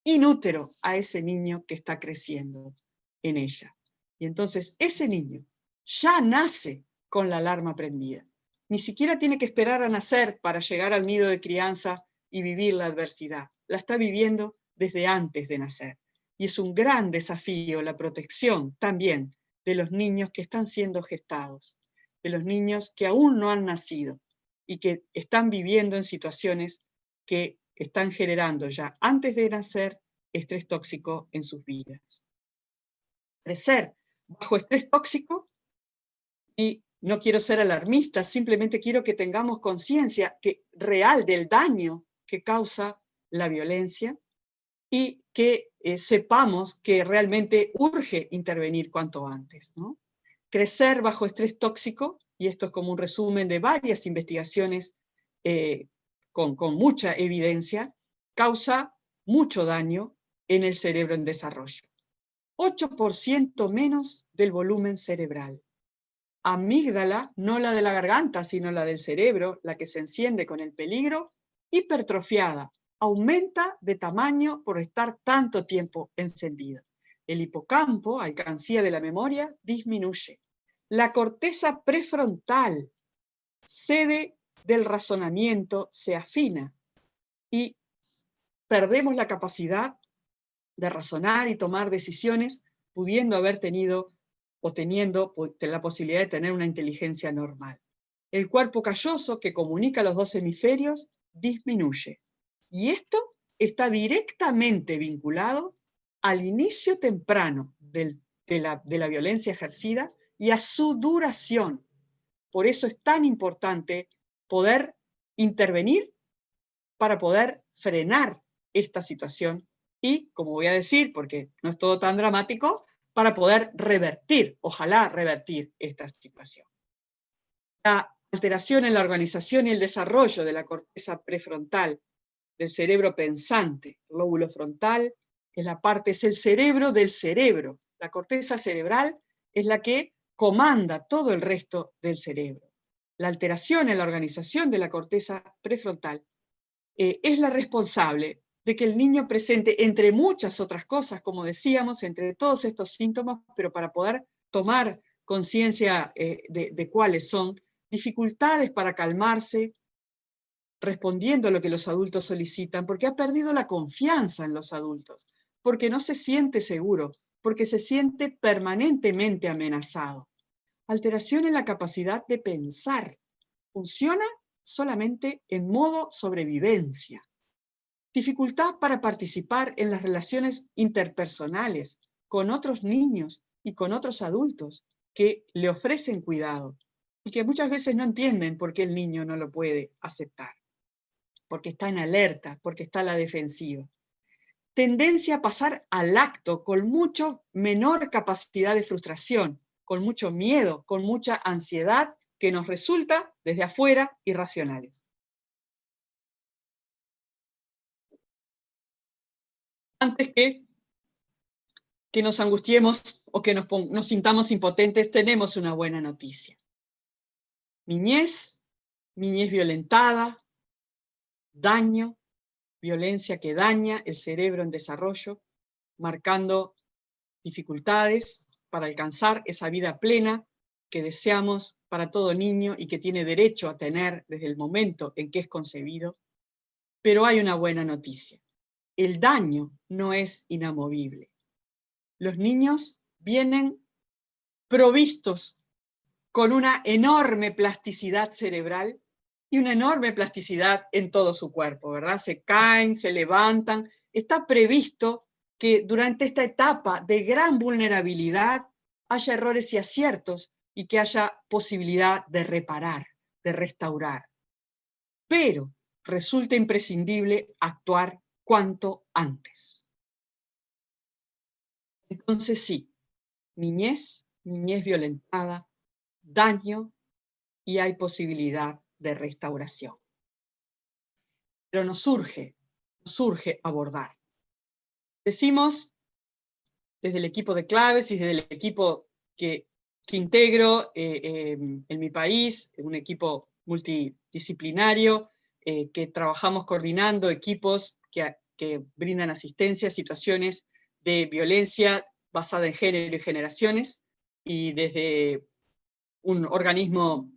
in útero a ese niño que está creciendo en ella. Y entonces ese niño ya nace con la alarma prendida. Ni siquiera tiene que esperar a nacer para llegar al nido de crianza y vivir la adversidad. La está viviendo desde antes de nacer. Y es un gran desafío la protección también de los niños que están siendo gestados, de los niños que aún no han nacido y que están viviendo en situaciones que están generando ya antes de nacer estrés tóxico en sus vidas. Crecer bajo estrés tóxico, y no quiero ser alarmista, simplemente quiero que tengamos conciencia real del daño que causa la violencia y que sepamos que realmente urge intervenir cuanto antes, ¿no? Crecer bajo estrés tóxico, y esto es como un resumen de varias investigaciones con mucha evidencia, causa mucho daño en el cerebro en desarrollo. 8% menos del volumen cerebral. Amígdala, no la de la garganta, sino la del cerebro, la que se enciende con el peligro, hipertrofiada, aumenta de tamaño por estar tanto tiempo encendida. El hipocampo, alcancía de la memoria, disminuye. La corteza prefrontal, sede del razonamiento, se afina y perdemos la capacidad de razonar y tomar decisiones, pudiendo haber tenido o teniendo la posibilidad de tener una inteligencia normal. El cuerpo calloso que comunica los dos hemisferios disminuye. Y esto está directamente vinculado al inicio temprano de la violencia ejercida y a su duración. Por eso es tan importante poder intervenir para poder frenar esta situación y, como voy a decir, porque no es todo tan dramático, para poder revertir, ojalá revertir esta situación. La alteración en la organización y el desarrollo de la corteza prefrontal, del cerebro pensante, el lóbulo frontal, es el cerebro del cerebro. La corteza cerebral es la que comanda todo el resto del cerebro. La alteración en la organización de la corteza prefrontal es la responsable de que el niño presente, entre muchas otras cosas, como decíamos, entre todos estos síntomas, pero para poder tomar conciencia de cuáles son, dificultades para calmarse, respondiendo a lo que los adultos solicitan, porque ha perdido la confianza en los adultos, porque no se siente seguro, porque se siente permanentemente amenazado. Alteración en la capacidad de pensar. Funciona solamente en modo sobrevivencia. Dificultad para participar en las relaciones interpersonales con otros niños y con otros adultos que le ofrecen cuidado y que muchas veces no entienden por qué el niño no lo puede aceptar, porque está en alerta, porque está a la defensiva. Tendencia a pasar al acto con mucho menor capacidad de frustración, con mucho miedo, con mucha ansiedad, que nos resulta desde afuera irracionales. Antes que nos angustiemos o que nos sintamos impotentes, tenemos una buena noticia. Niñez violentada, daño, violencia que daña el cerebro en desarrollo, marcando dificultades para alcanzar esa vida plena que deseamos para todo niño y que tiene derecho a tener desde el momento en que es concebido. Pero hay una buena noticia. El daño no es inamovible. Los niños vienen provistos con una enorme plasticidad cerebral y una enorme plasticidad en todo su cuerpo, ¿verdad? Se caen, se levantan. Está previsto que durante esta etapa de gran vulnerabilidad haya errores y aciertos y que haya posibilidad de reparar, de restaurar. Pero resulta imprescindible actuar cuanto antes. Entonces sí, niñez violentada, daño y hay posibilidad de restauración. Pero nos surge abordar. Decimos desde el equipo de Claves y desde el equipo que integro en mi país, un equipo multidisciplinario, que trabajamos coordinando equipos que brindan asistencia a situaciones de violencia basada en género y generaciones, y desde un organismo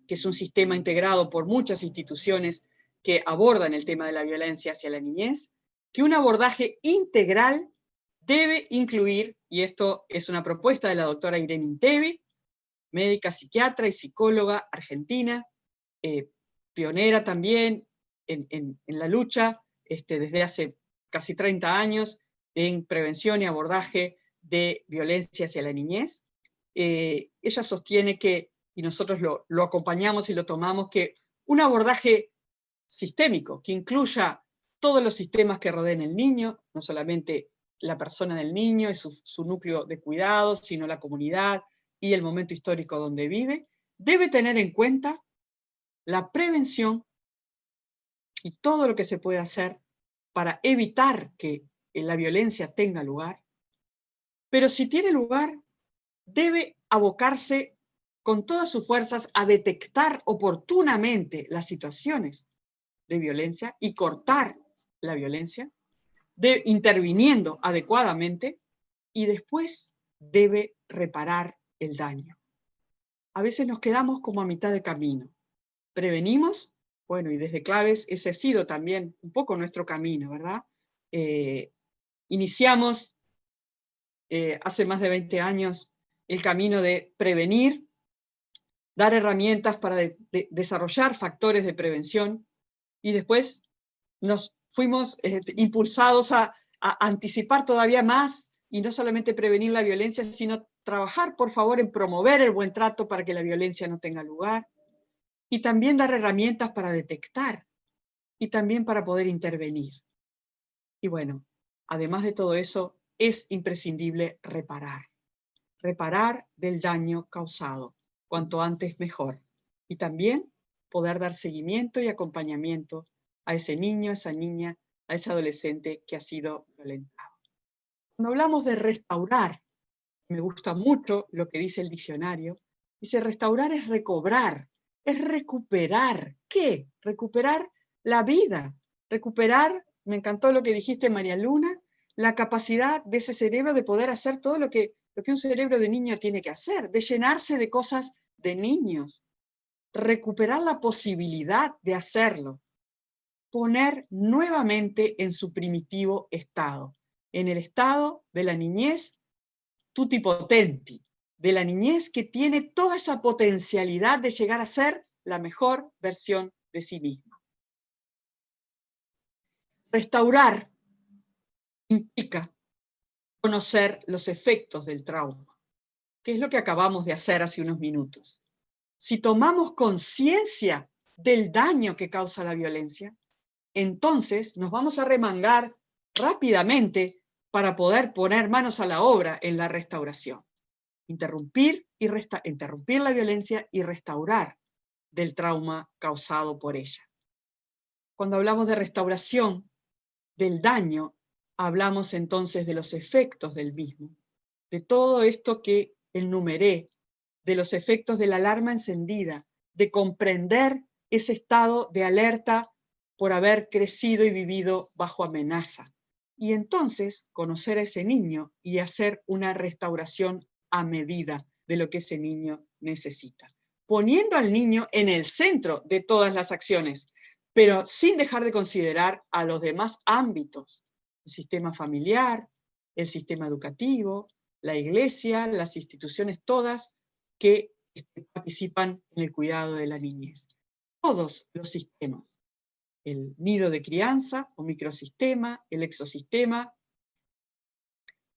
que es un sistema integrado por muchas instituciones que abordan el tema de la violencia hacia la niñez, que un abordaje integral debe incluir, y esto es una propuesta de la doctora Irene Intevi, médica, psiquiatra y psicóloga argentina, pionera también en la lucha desde hace casi 30 años en prevención y abordaje de violencia hacia la niñez. Ella sostiene que, y nosotros lo acompañamos y lo tomamos, que un abordaje sistémico que incluya todos los sistemas que rodean al niño, no solamente la persona del niño y su núcleo de cuidados, sino la comunidad y el momento histórico donde vive, debe tener en cuenta la prevención y todo lo que se puede hacer para evitar que la violencia tenga lugar, pero si tiene lugar, debe abocarse con todas sus fuerzas a detectar oportunamente las situaciones de violencia y cortar la violencia, interviniendo adecuadamente, y después debe reparar el daño. A veces nos quedamos como a mitad de camino. Prevenimos, bueno, y desde Claves ese ha sido también un poco nuestro camino, ¿verdad? Iniciamos hace más de 20 años el camino de prevenir, dar herramientas para desarrollar factores de prevención, y después nos fuimos impulsados a anticipar todavía más, y no solamente prevenir la violencia, sino trabajar, por favor, en promover el buen trato para que la violencia no tenga lugar, y también dar herramientas para detectar y también para poder intervenir. Y bueno, además de todo eso, es imprescindible reparar del daño causado, cuanto antes mejor, y también poder dar seguimiento y acompañamiento a ese niño, a esa niña, a ese adolescente que ha sido violentado. Cuando hablamos de restaurar, me gusta mucho lo que dice el diccionario, dice restaurar es recobrar, es recuperar. ¿Qué? Recuperar la vida, recuperar, me encantó lo que dijiste, María Luna, la capacidad de ese cerebro de poder hacer todo lo que un cerebro de niño tiene que hacer, de llenarse de cosas de niños, recuperar la posibilidad de hacerlo, poner nuevamente en su primitivo estado, en el estado de la niñez tutti potenti, de la niñez que tiene toda esa potencialidad de llegar a ser la mejor versión de sí misma. Restaurar implica conocer los efectos del trauma, que es lo que acabamos de hacer hace unos minutos. Si tomamos conciencia del daño que causa la violencia, entonces nos vamos a remangar rápidamente para poder poner manos a la obra en la restauración. Interrumpir la violencia y restaurar del trauma causado por ella. Cuando hablamos de restauración del daño, hablamos entonces de los efectos del mismo, de todo esto que enumeré, de los efectos de la alarma encendida, de comprender ese estado de alerta por haber crecido y vivido bajo amenaza. Y entonces conocer a ese niño y hacer una restauración a medida de lo que ese niño necesita, poniendo al niño en el centro de todas las acciones, pero sin dejar de considerar a los demás ámbitos, el sistema familiar, el sistema educativo, la iglesia, las instituciones todas que participan en el cuidado de la niñez. Todos los sistemas, el nido de crianza o microsistema, el exosistema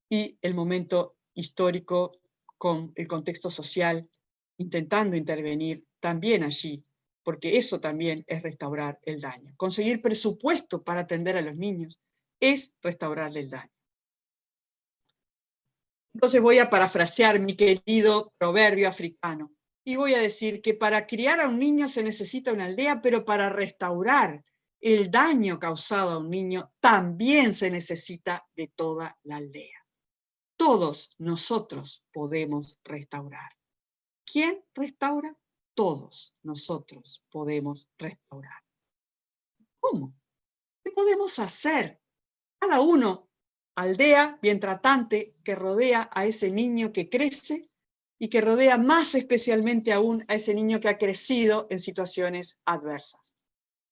y el momento histórico con el contexto social, intentando intervenir también allí, porque eso también es restaurar el daño. Conseguir presupuesto para atender a los niños es restaurarle el daño. Entonces voy a parafrasear mi querido proverbio africano y voy a decir que para criar a un niño se necesita una aldea, pero para restaurar el daño causado a un niño también se necesita de toda la aldea. Todos nosotros podemos restaurar. ¿Quién restaura? Todos nosotros podemos restaurar. ¿Cómo? ¿Qué podemos hacer? Cada uno, aldea bien tratante, que rodea a ese niño que crece y que rodea más especialmente aún a ese niño que ha crecido en situaciones adversas.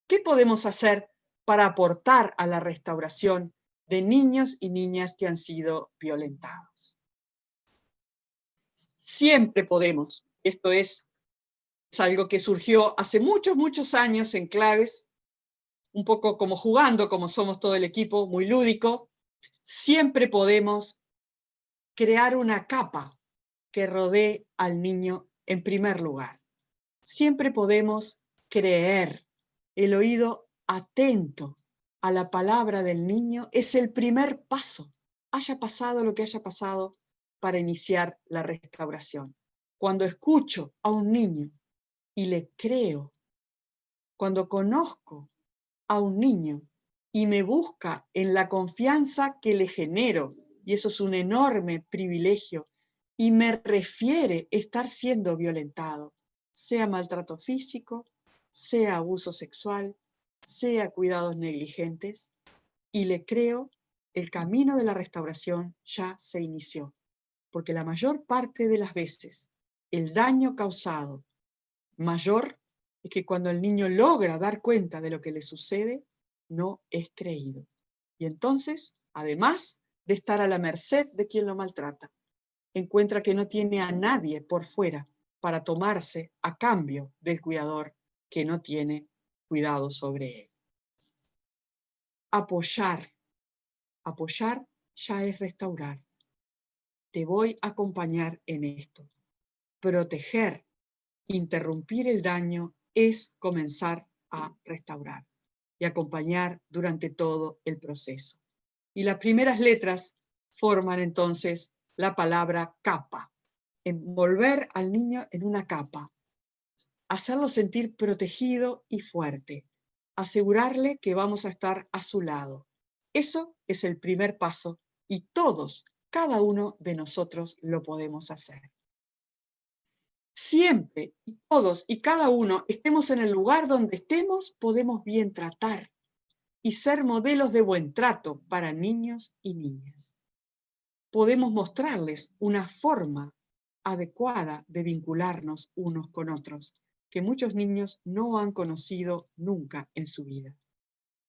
¿Qué podemos hacer para aportar a la restauración de niños y niñas que han sido violentados? Siempre podemos. Esto es algo que surgió hace muchos, muchos años en Claves, un poco como jugando, como somos todo el equipo, muy lúdico. Siempre podemos crear una capa que rodee al niño en primer lugar. Siempre podemos creer. El oído atento a la palabra del niño es el primer paso, haya pasado lo que haya pasado, para iniciar la restauración. Cuando escucho a un niño y le creo, cuando conozco a un niño y me busca en la confianza que le genero, y eso es un enorme privilegio, y me refiere estar siendo violentado, sea maltrato físico, sea abuso sexual, sea cuidados negligentes, y le creo, el camino de la restauración ya se inició, porque la mayor parte de las veces el daño causado mayor es que cuando el niño logra dar cuenta de lo que le sucede, no es creído. Y entonces, además de estar a la merced de quien lo maltrata, encuentra que no tiene a nadie por fuera para tomarse a cambio del cuidador que no tiene cuidado sobre él. Apoyar ya es restaurar. te voy a acompañar en esto. Proteger, interrumpir el daño es comenzar a restaurar y acompañar durante todo el proceso. Y las primeras letras forman entonces la palabra capa. Envolver al niño en una capa, hacerlo sentir protegido y fuerte, asegurarle que vamos a estar a su lado. Eso es el primer paso y todos, cada uno de nosotros lo podemos hacer. Siempre, y todos y cada uno, estemos en el lugar donde estemos, podemos bien tratar y ser modelos de buen trato para niños y niñas. Podemos mostrarles una forma adecuada de vincularnos unos con otros, que muchos niños no han conocido nunca en su vida.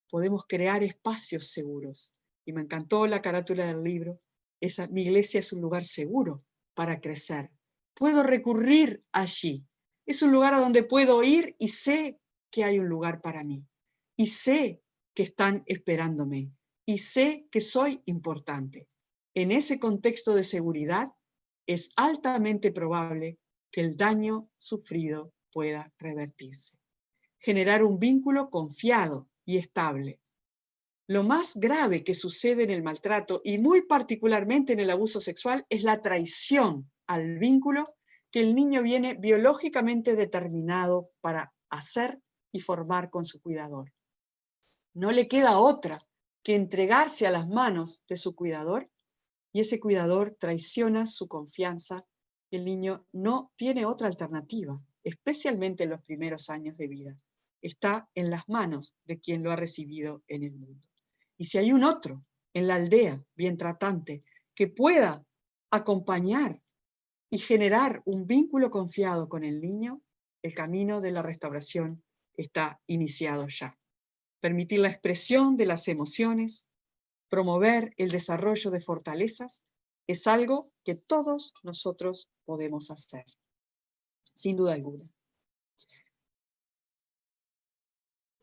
Podemos crear espacios seguros. Y me encantó la carátula del libro. Mi iglesia es un lugar seguro para crecer. Puedo recurrir allí. Es un lugar a donde puedo ir y sé que hay un lugar para mí. Y sé que están esperándome. Y sé que soy importante. En ese contexto de seguridad, es altamente probable que el daño sufrido pueda revertirse. Generar un vínculo confiado y estable. Lo más grave que sucede en el maltrato, y muy particularmente en el abuso sexual, es la traición al vínculo que el niño viene biológicamente determinado para hacer y formar con su cuidador. No le queda otra que entregarse a las manos de su cuidador, y ese cuidador traiciona su confianza. El niño no tiene otra alternativa, especialmente en los primeros años de vida. Está en las manos de quien lo ha recibido en el mundo. Y si hay un otro en la aldea, bien tratante, que pueda acompañar y generar un vínculo confiado con el niño, el camino de la restauración está iniciado ya. Permitir la expresión de las emociones, promover el desarrollo de fortalezas, es algo que todos nosotros podemos hacer, sin duda alguna.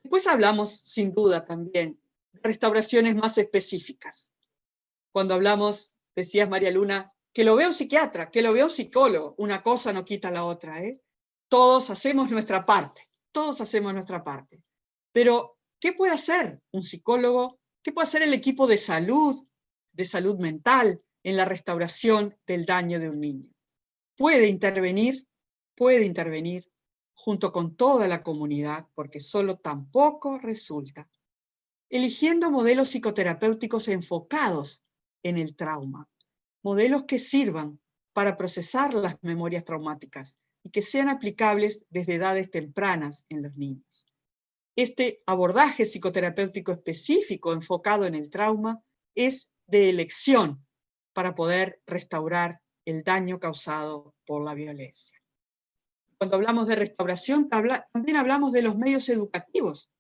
Después hablamos, sin duda también, de restauraciones más específicas. Cuando hablamos, decías María Luna, que lo vea un psiquiatra, que lo vea un psicólogo, una cosa no quita la otra, ¿eh? Todos hacemos nuestra parte, todos hacemos nuestra parte. Pero, ¿qué puede hacer un psicólogo? ¿Qué puede hacer el equipo de salud mental, en la restauración del daño de un niño? Puede intervenir junto con toda la comunidad, porque solo tampoco resulta. Eligiendo modelos psicoterapéuticos enfocados en el trauma, modelos que sirvan para procesar las memorias traumáticas y que sean aplicables desde edades tempranas en los niños. Este abordaje psicoterapéutico específico enfocado en el trauma es de elección para poder restaurar el daño causado por la violencia. Cuando hablamos de restauración, también hablamos de los medios educativos.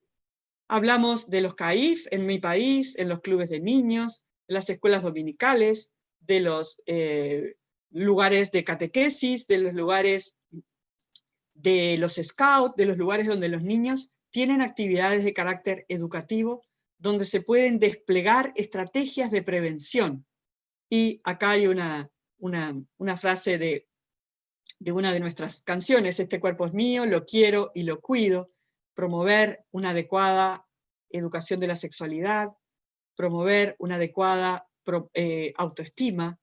Hablamos de los CAIF en mi país, en los clubes de niños, en las escuelas dominicales, de los lugares de catequesis, de los lugares de los scouts, de los lugares donde los niños tienen actividades de carácter educativo, donde se pueden desplegar estrategias de prevención. Y acá hay una frase de una de nuestras canciones: este cuerpo es mío, lo quiero y lo cuido. Promover una adecuada educación de la sexualidad, promover una adecuada autoestima,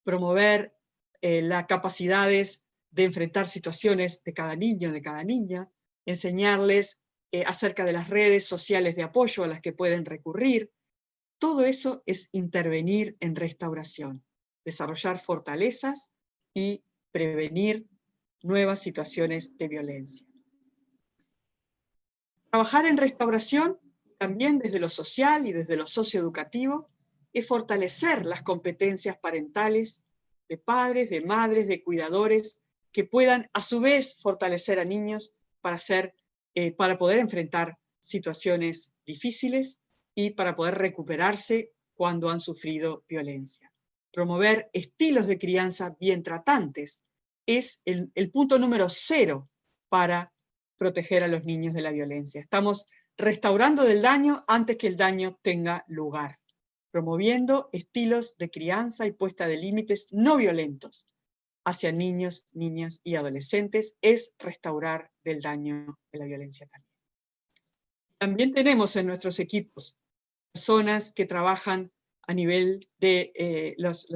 promover las capacidades de enfrentar situaciones de cada niño, de cada niña, enseñarles acerca de las redes sociales de apoyo a las que pueden recurrir. Todo eso es intervenir en restauración, desarrollar fortalezas y prevenir nuevas situaciones de violencia. Trabajar en restauración, también desde lo social y desde lo socioeducativo, es fortalecer las competencias parentales de padres, de madres, de cuidadores, que puedan a su vez fortalecer a niños para poder enfrentar situaciones difíciles y para poder recuperarse cuando han sufrido violencia. Promover estilos de crianza bien tratantes es el punto número 0 para proteger a los niños de la violencia. Estamos restaurando del daño antes que el daño tenga lugar. promoviendo estilos de crianza y puesta de límites no violentos hacia niños, niñas y adolescentes, es restaurar del daño de la violencia también. También tenemos en nuestros equipos personas que trabajan a nivel de las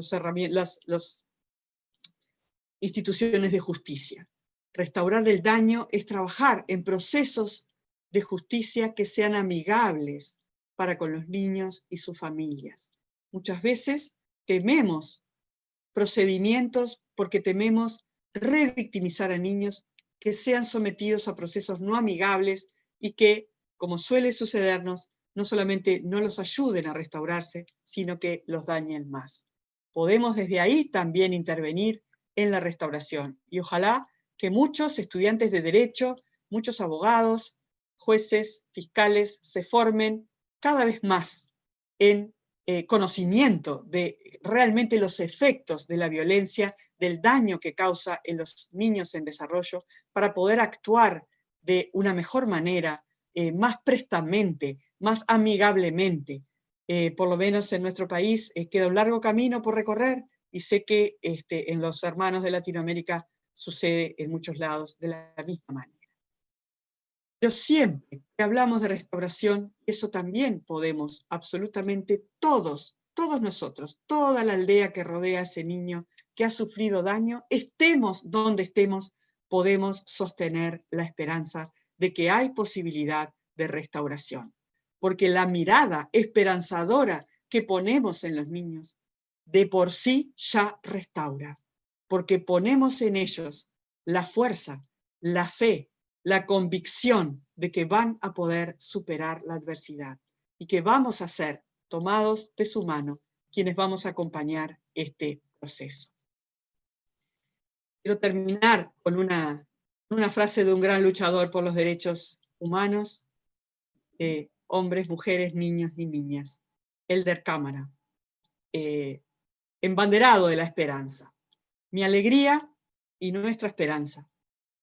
instituciones de justicia. Restaurar el daño es trabajar en procesos de justicia que sean amigables para con los niños y sus familias. Muchas veces tememos procedimientos porque tememos revictimizar a niños que sean sometidos a procesos no amigables y que, como suele sucedernos, no solamente no los ayuden a restaurarse, sino que los dañen más. Podemos desde ahí también intervenir en la restauración y ojalá que muchos estudiantes de derecho, muchos abogados, jueces, fiscales se formen cada vez más en conocimiento de realmente los efectos de la violencia, del daño que causa en los niños en desarrollo, para poder actuar de una mejor manera, más prestamente, más amigablemente. Por lo menos en nuestro país queda un largo camino por recorrer y sé que en los hermanos de Latinoamérica sucede en muchos lados de la misma manera. Pero siempre que hablamos de restauración, eso también podemos, absolutamente todos nosotros, toda la aldea que rodea a ese niño que ha sufrido daño, estemos donde estemos, podemos sostener la esperanza de que hay posibilidad de restauración. Porque la mirada esperanzadora que ponemos en los niños, de por sí ya restaura. Porque ponemos en ellos la fuerza, la fe, la convicción de que van a poder superar la adversidad y que vamos a ser tomados de su mano quienes vamos a acompañar este proceso. Quiero terminar con una frase de un gran luchador por los derechos humanos, hombres, mujeres, niños y niñas, Elder Cámara, embanderado de la esperanza. Mi alegría y nuestra esperanza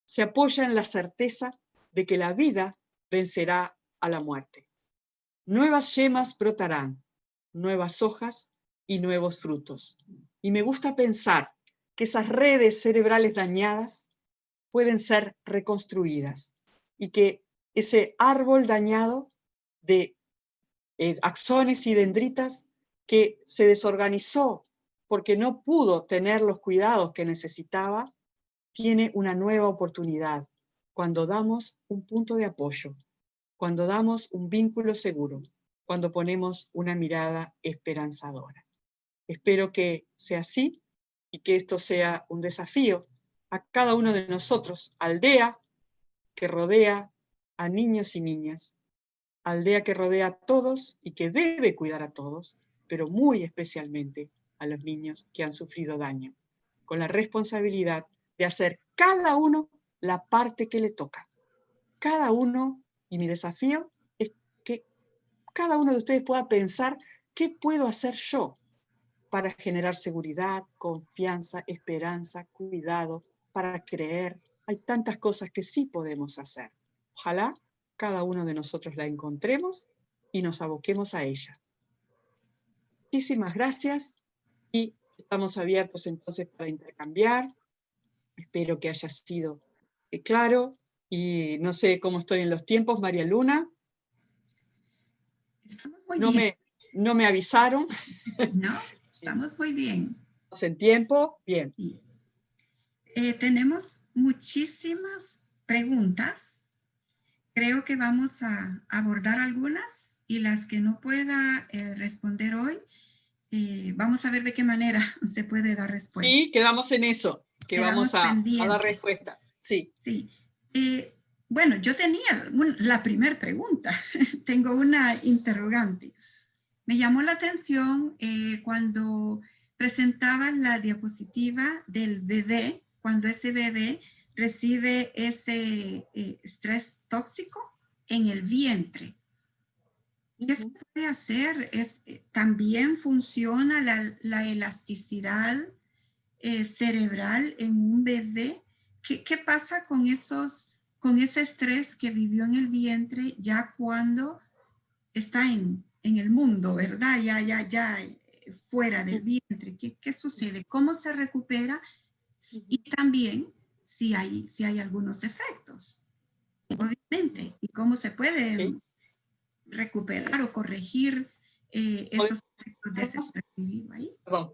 se apoya en la certeza de que la vida vencerá a la muerte. Nuevas yemas brotarán, nuevas hojas y nuevos frutos. Y me gusta pensar que esas redes cerebrales dañadas pueden ser reconstruidas y que ese árbol dañado de axones y dendritas que se desorganizó porque no pudo tener los cuidados que necesitaba, tiene una nueva oportunidad cuando damos un punto de apoyo, cuando damos un vínculo seguro, cuando ponemos una mirada esperanzadora. Espero que sea así y que esto sea un desafío a cada uno de nosotros, aldea que rodea a niños y niñas, aldea que rodea a todos y que debe cuidar a todos, pero muy especialmente a los niños que han sufrido daño, con la responsabilidad de hacer cada uno la parte que le toca. Cada uno, y mi desafío es que cada uno de ustedes pueda pensar qué puedo hacer yo para generar seguridad, confianza, esperanza, cuidado, para creer. Hay tantas cosas que sí podemos hacer. Ojalá cada uno de nosotros la encontremos y nos aboquemos a ella. Muchísimas gracias y estamos abiertos entonces para intercambiar. Espero que haya sido claro y no sé cómo estoy en los tiempos, María Luna. Estamos muy bien. No me avisaron. No, estamos muy bien. ¿Estamos en tiempo? Bien. Sí. Tenemos muchísimas preguntas. Creo que vamos a abordar algunas y las que no pueda responder hoy, vamos a ver de qué manera se puede dar respuesta. Sí, quedamos en eso, que Quedamos vamos a pendientes. dar respuesta. Sí. Sí. Bueno, yo tenía la primera pregunta. Tengo una interrogante. Me llamó la atención cuando presentabas la diapositiva del bebé, cuando ese bebé recibe ese estrés tóxico en el vientre. ¿Qué se puede hacer? ¿También funciona la elasticidad cerebral en un bebé? ¿Qué pasa con ese estrés que vivió en el vientre ya cuando está en en el mundo, ¿verdad? Ya fuera del vientre. ¿Qué sucede? ¿Cómo se recupera? Y también si hay algunos efectos, obviamente. ¿Y cómo se puede Sí. recuperar o corregir esos efectos de ese estrés vivido ahí? Perdón.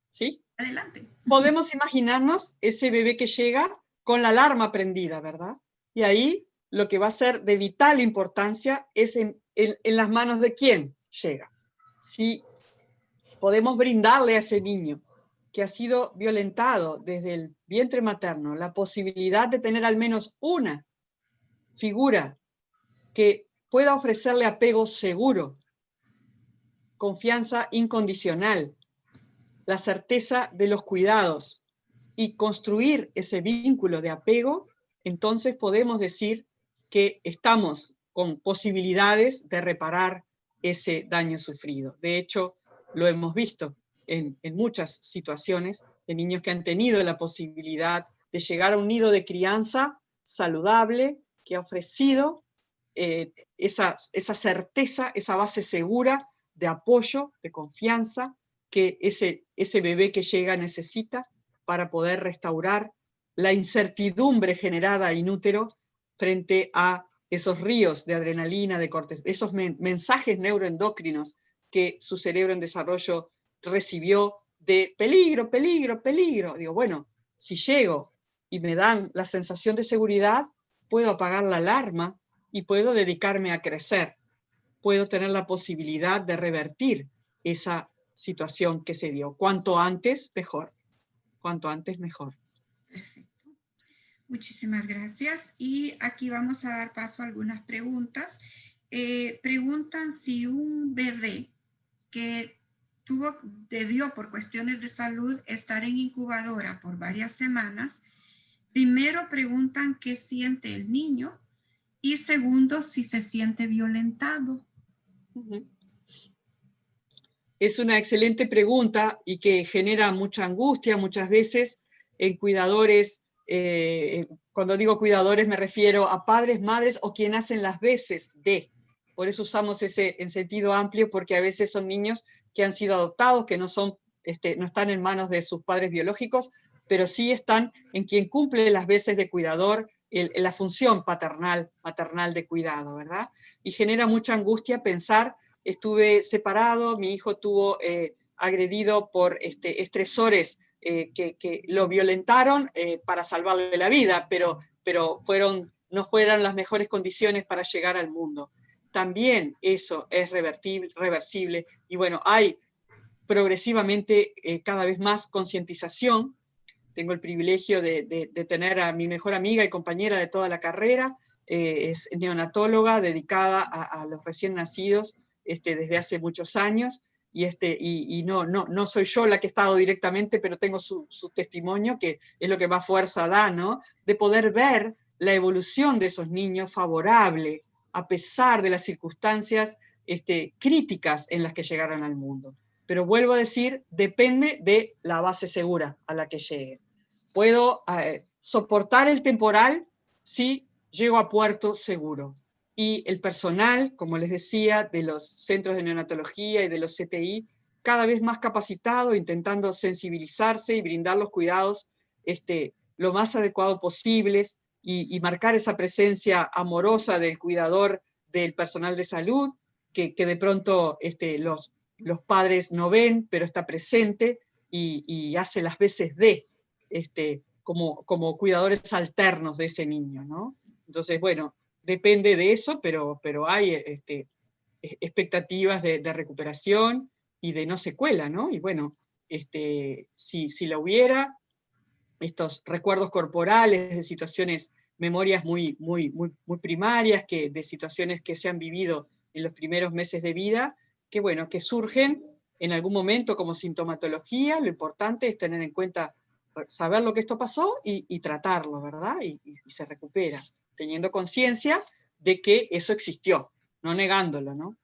¿Sí? Adelante. Podemos imaginarnos ese bebé que llega con la alarma prendida, ¿verdad? Y ahí lo que va a ser de vital importancia es en las manos de quién llega. Si podemos brindarle a ese niño que ha sido violentado desde el vientre materno la posibilidad de tener al menos una figura que pueda ofrecerle apego seguro, confianza incondicional, la certeza de los cuidados y construir ese vínculo de apego, entonces podemos decir que estamos con posibilidades de reparar ese daño sufrido. De hecho, lo hemos visto en muchas situaciones de niños que han tenido la posibilidad de llegar a un nido de crianza saludable que ha ofrecido esa certeza, esa base segura de apoyo, de confianza, que ese bebé que llega necesita para poder restaurar la incertidumbre generada in útero frente a esos ríos de adrenalina, de esos mensajes neuroendocrinos que su cerebro en desarrollo recibió de peligro, peligro, peligro. Digo, bueno, si llego y me dan la sensación de seguridad, puedo apagar la alarma y puedo dedicarme a crecer. Puedo tener la posibilidad de revertir esa situación que se dio. Cuanto antes, mejor. Cuanto antes, mejor. Perfecto. Muchísimas gracias. Y aquí vamos a dar paso a algunas preguntas. Preguntan si un bebé que debió por cuestiones de salud estar en incubadora por varias semanas, primero preguntan qué siente el niño y segundo, si se siente violentado. Es una excelente pregunta y que genera mucha angustia muchas veces en cuidadores. Cuando digo cuidadores me refiero a padres, madres o quien hacen las veces de. Por eso usamos ese en sentido amplio, porque a veces son niños que han sido adoptados, que no están en manos de sus padres biológicos, pero sí están en quien cumple las veces de cuidador, la función paternal, maternal de cuidado, ¿verdad? Y genera mucha angustia pensar, estuve separado, mi hijo tuvo agredido por estresores que lo violentaron para salvarle la vida, pero no fueron las mejores condiciones para llegar al mundo. También eso es reversible y bueno, hay progresivamente cada vez más concientización. Tengo el privilegio de tener a mi mejor amiga y compañera de toda la carrera, es neonatóloga dedicada a los recién nacidos desde hace muchos años, y no soy yo la que he estado directamente, pero tengo su testimonio, que es lo que más fuerza da, ¿no? De poder ver la evolución de esos niños favorable, a pesar de las circunstancias críticas en las que llegaron al mundo. Pero vuelvo a decir, depende de la base segura a la que llegue. Puedo soportar el temporal si llego a puerto seguro. Y el personal, como les decía, de los centros de neonatología y de los CTI, cada vez más capacitado, intentando sensibilizarse y brindar los cuidados lo más adecuado posibles y marcar esa presencia amorosa del cuidador del personal de salud, que de pronto los padres no ven, pero está presente y hace las veces de como cuidadores alternos de ese niño, ¿no? Entonces, bueno, depende de eso, pero hay expectativas de recuperación y de no secuela, ¿no? Y bueno, si la hubiera, estos recuerdos corporales de situaciones, memorias muy primarias, de situaciones que se han vivido en los primeros meses de vida, que bueno, que surgen en algún momento como sintomatología. Lo importante es tener en cuenta, saber lo que esto pasó y tratarlo, ¿verdad? Y se recupera, teniendo conciencia de que eso existió, no negándolo, ¿no?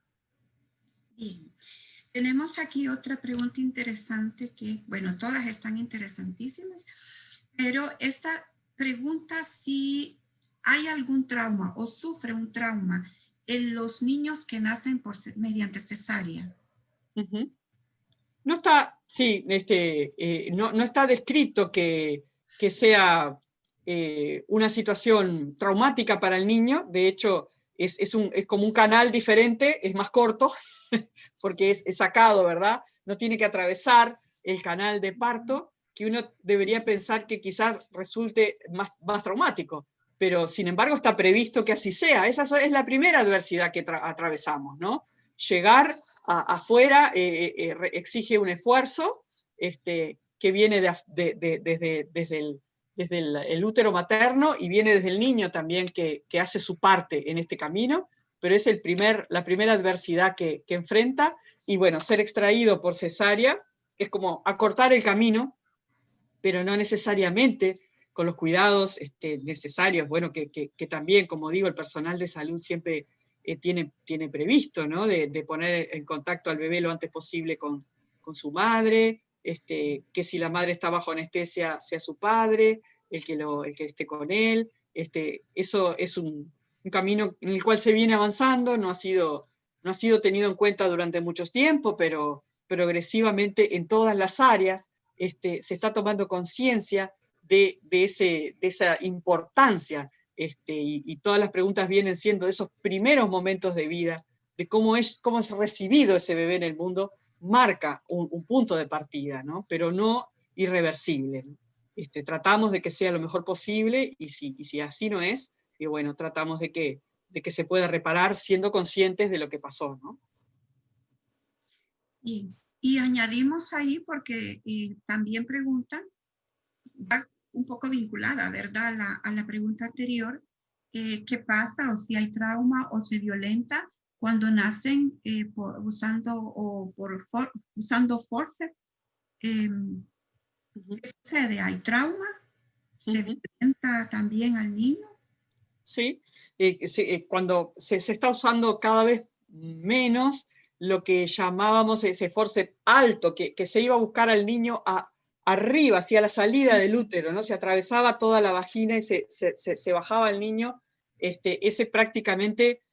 Bien. Tenemos aquí otra pregunta interesante que, bueno, todas están interesantísimas, pero esta pregunta si hay algún trauma o sufre un trauma en los niños que nacen mediante cesárea. Ujú. No está, sí, no está descrito que sea una situación traumática para el niño. De hecho, es como un canal diferente, es más corto, porque es sacado, ¿verdad? No tiene que atravesar el canal de parto, que uno debería pensar que quizás resulte más traumático, pero sin embargo está previsto que así sea. Esa es la primera adversidad que atravesamos, ¿no? Llegar afuera exige un esfuerzo que viene desde el útero materno y viene desde el niño también que hace su parte en este camino, pero es la primera adversidad que enfrenta. Y bueno, ser extraído por cesárea es como acortar el camino, pero no necesariamente con los cuidados necesarios, bueno, que también, como digo, el personal de salud siempre tiene previsto, ¿no? De poner en contacto al bebé lo antes posible con su madre, que si la madre está bajo anestesia sea su padre, el que esté con él. Eso es un camino en el cual se viene avanzando, no ha sido tenido en cuenta durante mucho tiempo, pero progresivamente en todas las áreas se está tomando conciencia de esa importancia, y todas las preguntas vienen siendo de esos primeros momentos de vida, de cómo es recibido ese bebé en el mundo, marca un punto de partida, ¿no? Pero no irreversible. Tratamos de que sea lo mejor posible, y si así no es, y bueno, tratamos de que se pueda reparar siendo conscientes de lo que pasó, ¿no? Y añadimos ahí, porque también preguntan, va un poco vinculada, ¿verdad? A la pregunta anterior, ¿qué pasa o si hay trauma o se violenta cuando nacen usando forceps? ¿Qué sucede? ¿Hay trauma? ¿Se violenta también al niño? Sí, cuando se está usando cada vez menos lo que llamábamos ese forceps alto, que se iba a buscar al niño arriba, hacia la salida del útero, ¿no? Se atravesaba toda la vagina y se bajaba el niño. Ese prácticamente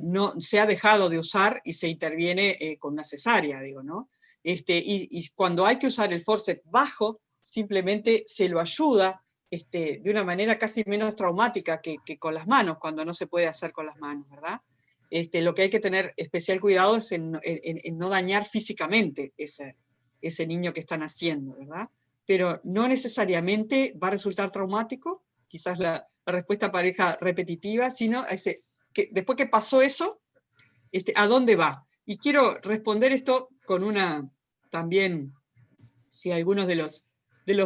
no se ha dejado de usar y se interviene con una cesárea, digo, ¿no? Y cuando hay que usar el forceps bajo, simplemente se lo ayuda de una manera casi menos traumática que con las manos, cuando no se puede hacer con las manos, ¿verdad? Lo que hay que tener especial cuidado es en no dañar físicamente ese niño que está naciendo, ¿verdad? Pero no necesariamente va a resultar traumático, quizás la respuesta parezca repetitiva, sino que después que pasó eso, ¿a dónde va? Y quiero responder esto con también, si algunos de los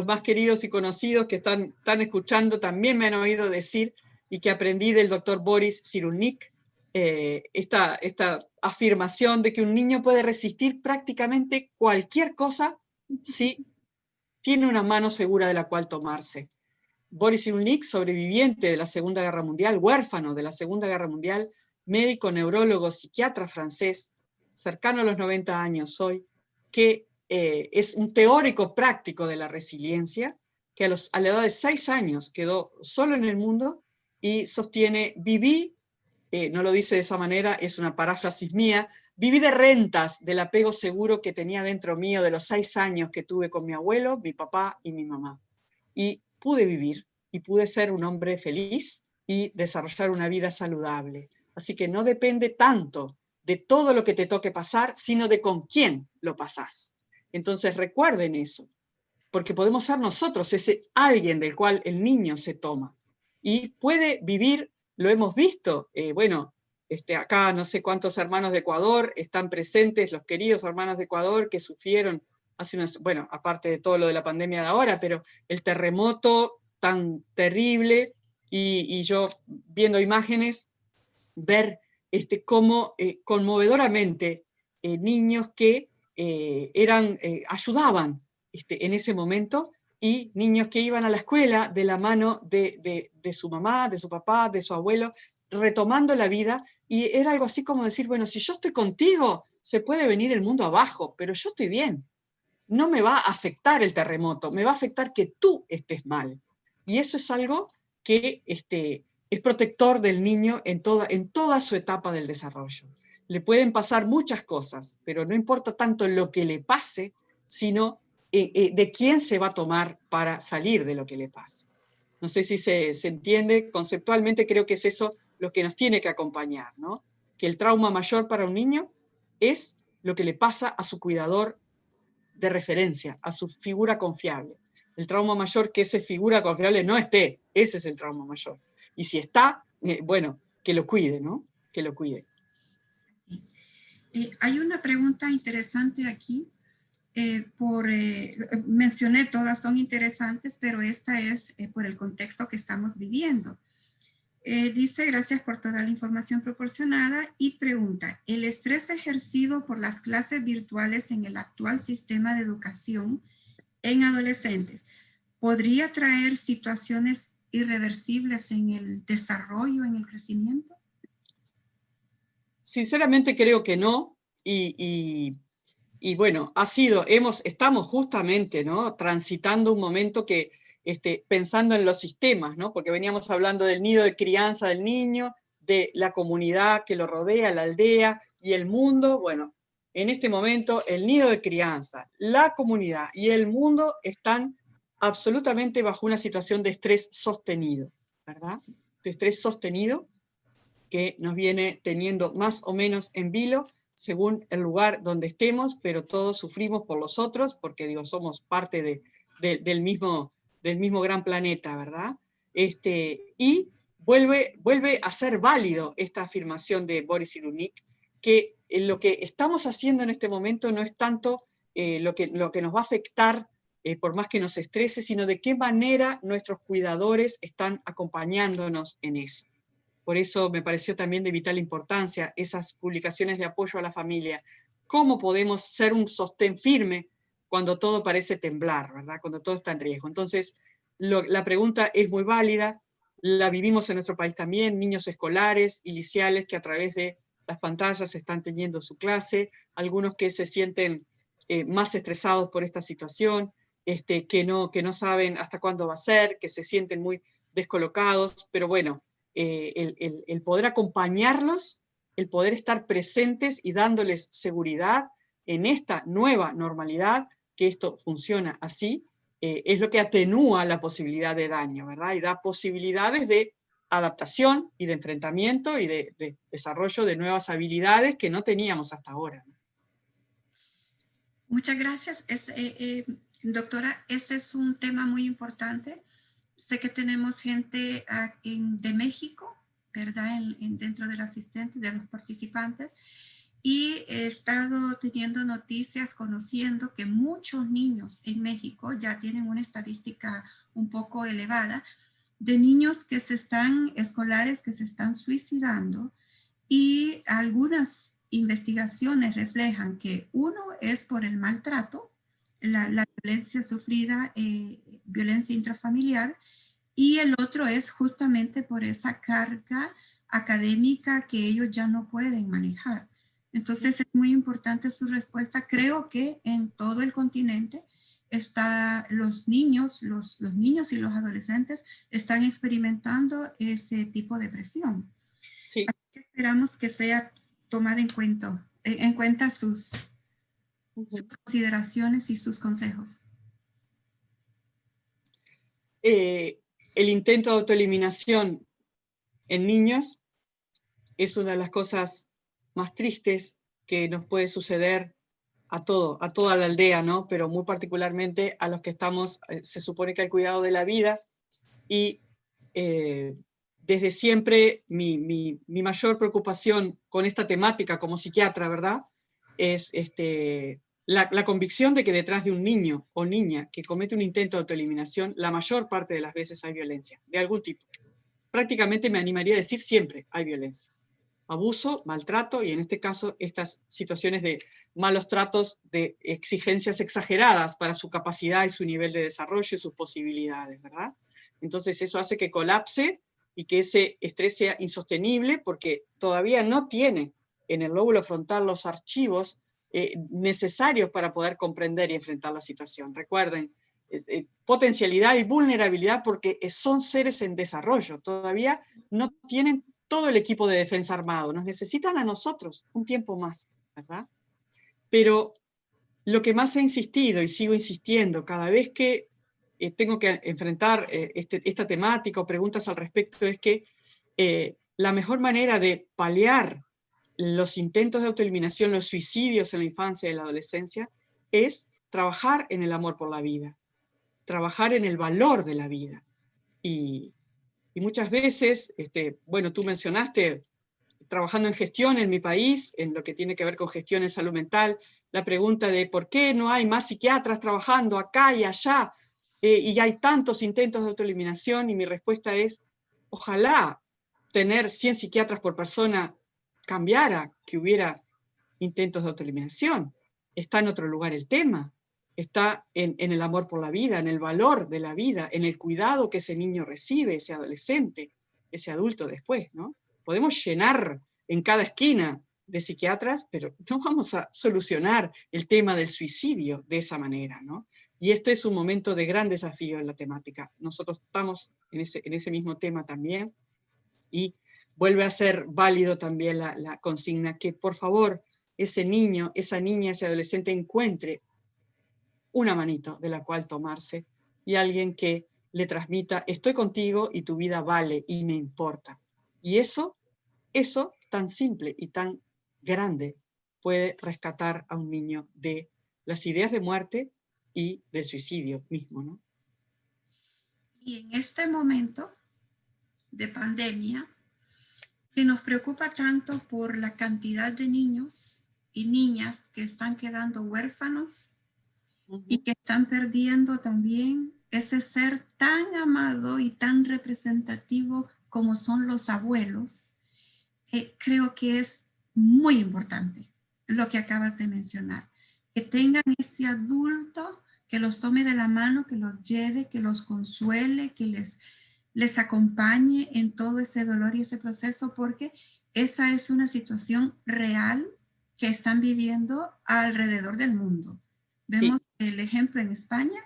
más queridos y conocidos que están escuchando también me han oído decir, y que aprendí del doctor Boris Cyrulnik, esta afirmación de que un niño puede resistir prácticamente cualquier cosa si tiene una mano segura de la cual tomarse. Boris Cyrulnik, sobreviviente de la Segunda Guerra Mundial, huérfano de la Segunda Guerra Mundial, médico, neurólogo, psiquiatra francés, cercano a los 90 años hoy, que es un teórico práctico de la resiliencia, que a la edad de 6 años quedó solo en el mundo y sostiene, no lo dice de esa manera, es una paráfrasis mía, viví de rentas del apego seguro que tenía dentro mío de los 6 años que tuve con mi abuelo, mi papá y mi mamá. Y pude vivir, y pude ser un hombre feliz y desarrollar una vida saludable. Así que no depende tanto de todo lo que te toque pasar, sino de con quién lo pasás. Entonces recuerden eso, porque podemos ser nosotros ese alguien del cual el niño se toma. Y puede vivir, lo hemos visto, acá no sé cuántos hermanos de Ecuador están presentes, los queridos hermanos de Ecuador que sufrieron aparte de todo lo de la pandemia de ahora, pero el terremoto tan terrible, y yo viendo imágenes, ver cómo conmovedoramente niños que ayudaban en ese momento, y niños que iban a la escuela de la mano de su mamá, de su papá, de su abuelo, retomando la vida, y era algo así como decir, bueno, si yo estoy contigo, se puede venir el mundo abajo, pero yo estoy bien. No me va a afectar el terremoto, me va a afectar que tú estés mal. Y eso es algo que es protector del niño en toda su etapa del desarrollo. Le pueden pasar muchas cosas, pero no importa tanto lo que le pase, sino de quién se va a tomar para salir de lo que le pase. No sé si se entiende, conceptualmente creo que es eso lo que nos tiene que acompañar, ¿no? Que el trauma mayor para un niño es lo que le pasa a su cuidador de referencia, a su figura confiable. El trauma mayor, que esa figura confiable no esté, ese es el trauma mayor. Y si está, bueno, que lo cuide, ¿no? Que lo cuide. Hay una pregunta interesante aquí. Mencioné, todas son interesantes, pero esta es por el contexto que estamos viviendo. Dice, gracias por toda la información proporcionada, y pregunta, ¿el estrés ejercido por las clases virtuales en el actual sistema de educación en adolescentes podría traer situaciones irreversibles en el desarrollo, en el crecimiento? Sinceramente creo que no, y bueno, estamos justamente, ¿no?, transitando un momento que, pensando en los sistemas, ¿no?, porque veníamos hablando del nido de crianza del niño, de la comunidad que lo rodea, la aldea y el mundo. Bueno, en este momento el nido de crianza, la comunidad y el mundo están absolutamente bajo una situación de estrés sostenido, ¿verdad? De estrés sostenido que nos viene teniendo más o menos en vilo según el lugar donde estemos, pero todos sufrimos por los otros, porque digo, somos parte del mismo gran planeta, ¿verdad? Y vuelve a ser válido esta afirmación de Boris Cyrulnik, que lo que estamos haciendo en este momento no es tanto lo que nos va a afectar, por más que nos estrese, sino de qué manera nuestros cuidadores están acompañándonos en eso. Por eso me pareció también de vital importancia esas publicaciones de apoyo a la familia. ¿Cómo podemos ser un sostén firme cuando todo parece temblar, ¿verdad? Cuando todo está en riesgo. Entonces, la pregunta es muy válida, la vivimos en nuestro país también, niños escolares y liceales que a través de las pantallas están teniendo su clase, algunos que se sienten más estresados por esta situación, que no saben hasta cuándo va a ser, que se sienten muy descolocados, pero bueno, el poder acompañarlos, el poder estar presentes y dándoles seguridad en esta nueva normalidad, que esto funciona así, es lo que atenúa la posibilidad de daño, ¿verdad? Y da posibilidades de adaptación y de enfrentamiento y de desarrollo de nuevas habilidades que no teníamos hasta ahora. Muchas gracias. Doctora, ese es un tema muy importante. Sé que tenemos gente de México, ¿verdad? Dentro del asistente, de los participantes, y he estado teniendo noticias, conociendo que muchos niños en México ya tienen una estadística un poco elevada de niños escolares que se están suicidando, y algunas investigaciones reflejan que uno es por el maltrato, la violencia sufrida, violencia intrafamiliar, y el otro es justamente por esa carga académica que ellos ya no pueden manejar. Entonces es muy importante su respuesta. Creo que en todo el continente los niños y los adolescentes están experimentando ese tipo de presión. Sí. Así que esperamos que sea tomada en cuenta sus consideraciones y sus consejos. El intento de autoeliminación en niños es una de las cosas más tristes que nos puede suceder a toda la aldea, ¿no? Pero muy particularmente a los que estamos, se supone que al cuidado de la vida, y desde siempre mi mayor preocupación con esta temática como psiquiatra, ¿verdad?, es la convicción de que detrás de un niño o niña que comete un intento de autoeliminación, la mayor parte de las veces hay violencia, de algún tipo. Prácticamente me animaría a decir siempre hay violencia. Abuso, maltrato, y en este caso estas situaciones de malos tratos, de exigencias exageradas para su capacidad y su nivel de desarrollo y sus posibilidades, ¿verdad? Entonces eso hace que colapse y que ese estrés sea insostenible, porque todavía no tiene en el lóbulo frontal los archivos necesarios para poder comprender y enfrentar la situación. Recuerden, potencialidad y vulnerabilidad porque son seres en desarrollo, todavía no tienen todo el equipo de defensa armado, nos necesitan a nosotros un tiempo más, ¿verdad? Pero lo que más he insistido y sigo insistiendo cada vez que tengo que enfrentar esta temática o preguntas al respecto es que la mejor manera de paliar los intentos de autoeliminación, los suicidios en la infancia y la adolescencia, es trabajar en el amor por la vida, trabajar en el valor de la vida. Y muchas veces, bueno, tú mencionaste, trabajando en gestión en mi país, en lo que tiene que ver con gestión en salud mental, la pregunta de por qué no hay más psiquiatras trabajando acá y allá, y hay tantos intentos de autoeliminación, y mi respuesta es, ojalá tener 100 psiquiatras por persona cambiara, que hubiera intentos de autoeliminación. Está en otro lugar el tema, está en el amor por la vida, en el valor de la vida, en el cuidado que ese niño recibe, ese adolescente, ese adulto después, ¿no? Podemos llenar en cada esquina de psiquiatras, pero no vamos a solucionar el tema del suicidio de esa manera, ¿no? Y este es un momento de gran desafío en la temática. Nosotros estamos en ese mismo tema también, y vuelve a ser válido también la consigna que, por favor, ese niño, esa niña, ese adolescente encuentre una manito de la cual tomarse y alguien que le transmita, estoy contigo y tu vida vale y me importa. Y eso tan simple y tan grande puede rescatar a un niño de las ideas de muerte y del suicidio mismo, ¿no? Y en este momento de pandemia, que nos preocupa tanto por la cantidad de niños y niñas que están quedando huérfanos y que están perdiendo también ese ser tan amado y tan representativo como son los abuelos, creo que es muy importante lo que acabas de mencionar, que tengan ese adulto que los tome de la mano, que los lleve, que los consuele, que les acompañe en todo ese dolor y ese proceso, porque esa es una situación real que están viviendo alrededor del mundo. Vemos el ejemplo en España,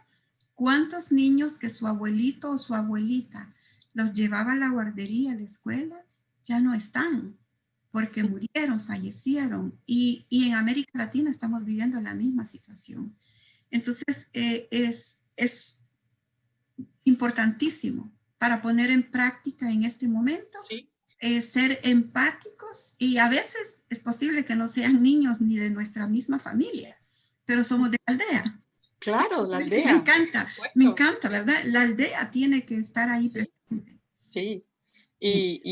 cuántos niños que su abuelito o su abuelita los llevaba a la guardería, a la escuela, ya no están, porque murieron, fallecieron, y en América Latina estamos viviendo la misma situación. Entonces, es importantísimo para poner en práctica en este momento, ser empáticos, y a veces es posible que no sean niños ni de nuestra misma familia, pero somos de la aldea. Claro, la aldea. Me encanta, ¿verdad? La aldea tiene que estar ahí presente. Sí, Sí,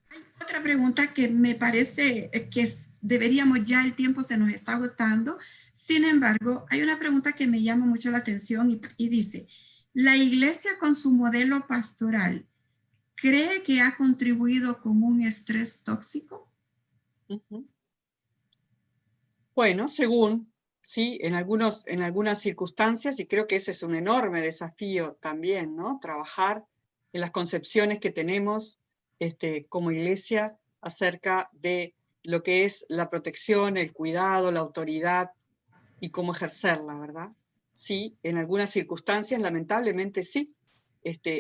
hay otra pregunta que me parece que deberíamos, ya el tiempo se nos está agotando. Sin embargo, hay una pregunta que me llama mucho la atención y dice, ¿la iglesia con su modelo pastoral cree que ha contribuido con un estrés tóxico? Bueno, según, sí, en algunas circunstancias, y creo que ese es un enorme desafío también, ¿no? Trabajar en las concepciones que tenemos como iglesia acerca de lo que es la protección, el cuidado, la autoridad y cómo ejercerla, ¿verdad? Sí, en algunas circunstancias, lamentablemente sí.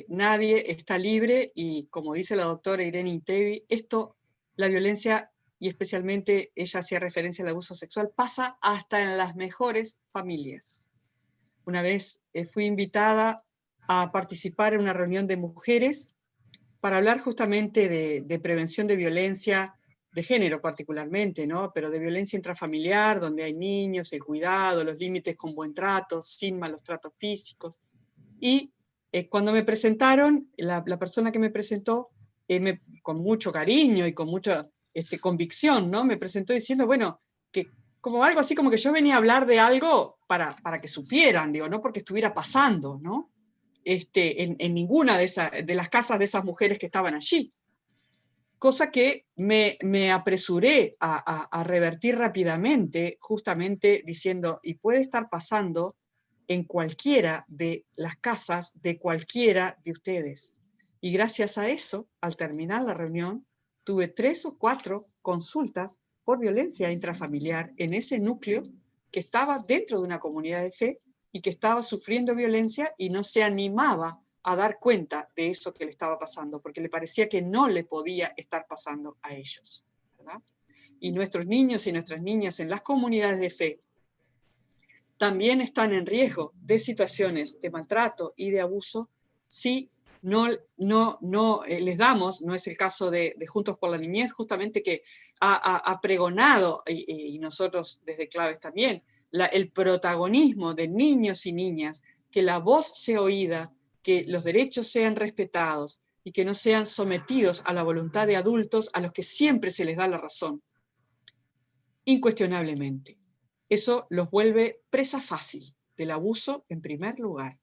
Nadie está libre y, como dice la doctora Irene Intevi, la violencia, y especialmente ella hacía referencia al abuso sexual, pasa hasta en las mejores familias. Una vez fui invitada a participar en una reunión de mujeres para hablar justamente de prevención de violencia, de género particularmente, ¿no? Pero de violencia intrafamiliar, donde hay niños, el cuidado, los límites con buen trato, sin malos tratos físicos. Y cuando me presentaron, la persona que me presentó, con mucho cariño y con mucha convicción, ¿no? Me presentó diciendo, bueno, que como algo así como que yo venía a hablar de algo para que supieran, digo, no porque estuviera pasando, ¿no? En ninguna de las casas de esas mujeres que estaban allí. Cosa que me apresuré a revertir rápidamente, justamente diciendo, y puede estar pasando en cualquiera de las casas de cualquiera de ustedes. Y gracias a eso, al terminar la reunión, tuve 3 o 4 consultas por violencia intrafamiliar en ese núcleo que estaba dentro de una comunidad de fe y que estaba sufriendo violencia y no se animaba a dar cuenta de eso que le estaba pasando, porque le parecía que no le podía estar pasando a ellos, ¿verdad? Y nuestros niños y nuestras niñas en las comunidades de fe también están en riesgo de situaciones de maltrato y de abuso si no les damos, no es el caso de Juntos por la Niñez, justamente que ha pregonado, y nosotros desde Claves también, el protagonismo de niños y niñas, que la voz sea oída, que los derechos sean respetados y que no sean sometidos a la voluntad de adultos a los que siempre se les da la razón, incuestionablemente. Eso los vuelve presa fácil del abuso en primer lugar.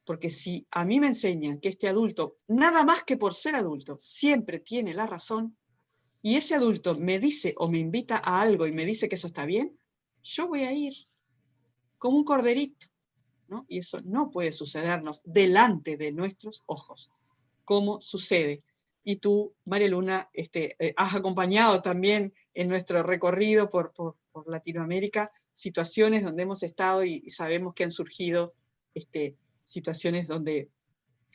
Porque si a mí me enseñan que este adulto, nada más que por ser adulto, siempre tiene la razón, y ese adulto me dice o me invita a algo y me dice que eso está bien, yo voy a ir como un corderito, ¿no? Y eso no puede sucedernos delante de nuestros ojos, como sucede. Y tú, María Luna, has acompañado también en nuestro recorrido por Latinoamérica situaciones donde hemos estado y sabemos que han surgido situaciones donde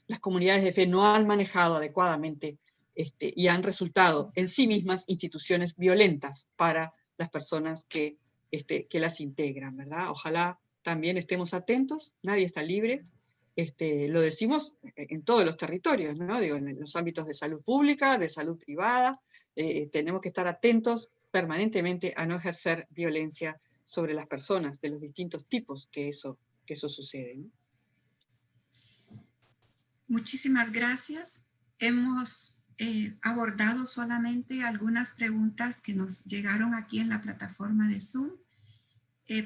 las comunidades de fe no han manejado adecuadamente y han resultado en sí mismas instituciones violentas para las personas que las integran, ¿verdad? Ojalá también estemos atentos, nadie está libre, lo decimos en todos los territorios, ¿no? Digo, en los ámbitos de salud pública, de salud privada, tenemos que estar atentos permanentemente a no ejercer violencia sobre las personas de los distintos tipos que eso sucede, ¿no? Muchísimas gracias. Hemos abordado solamente algunas preguntas que nos llegaron aquí en la plataforma de Zoom.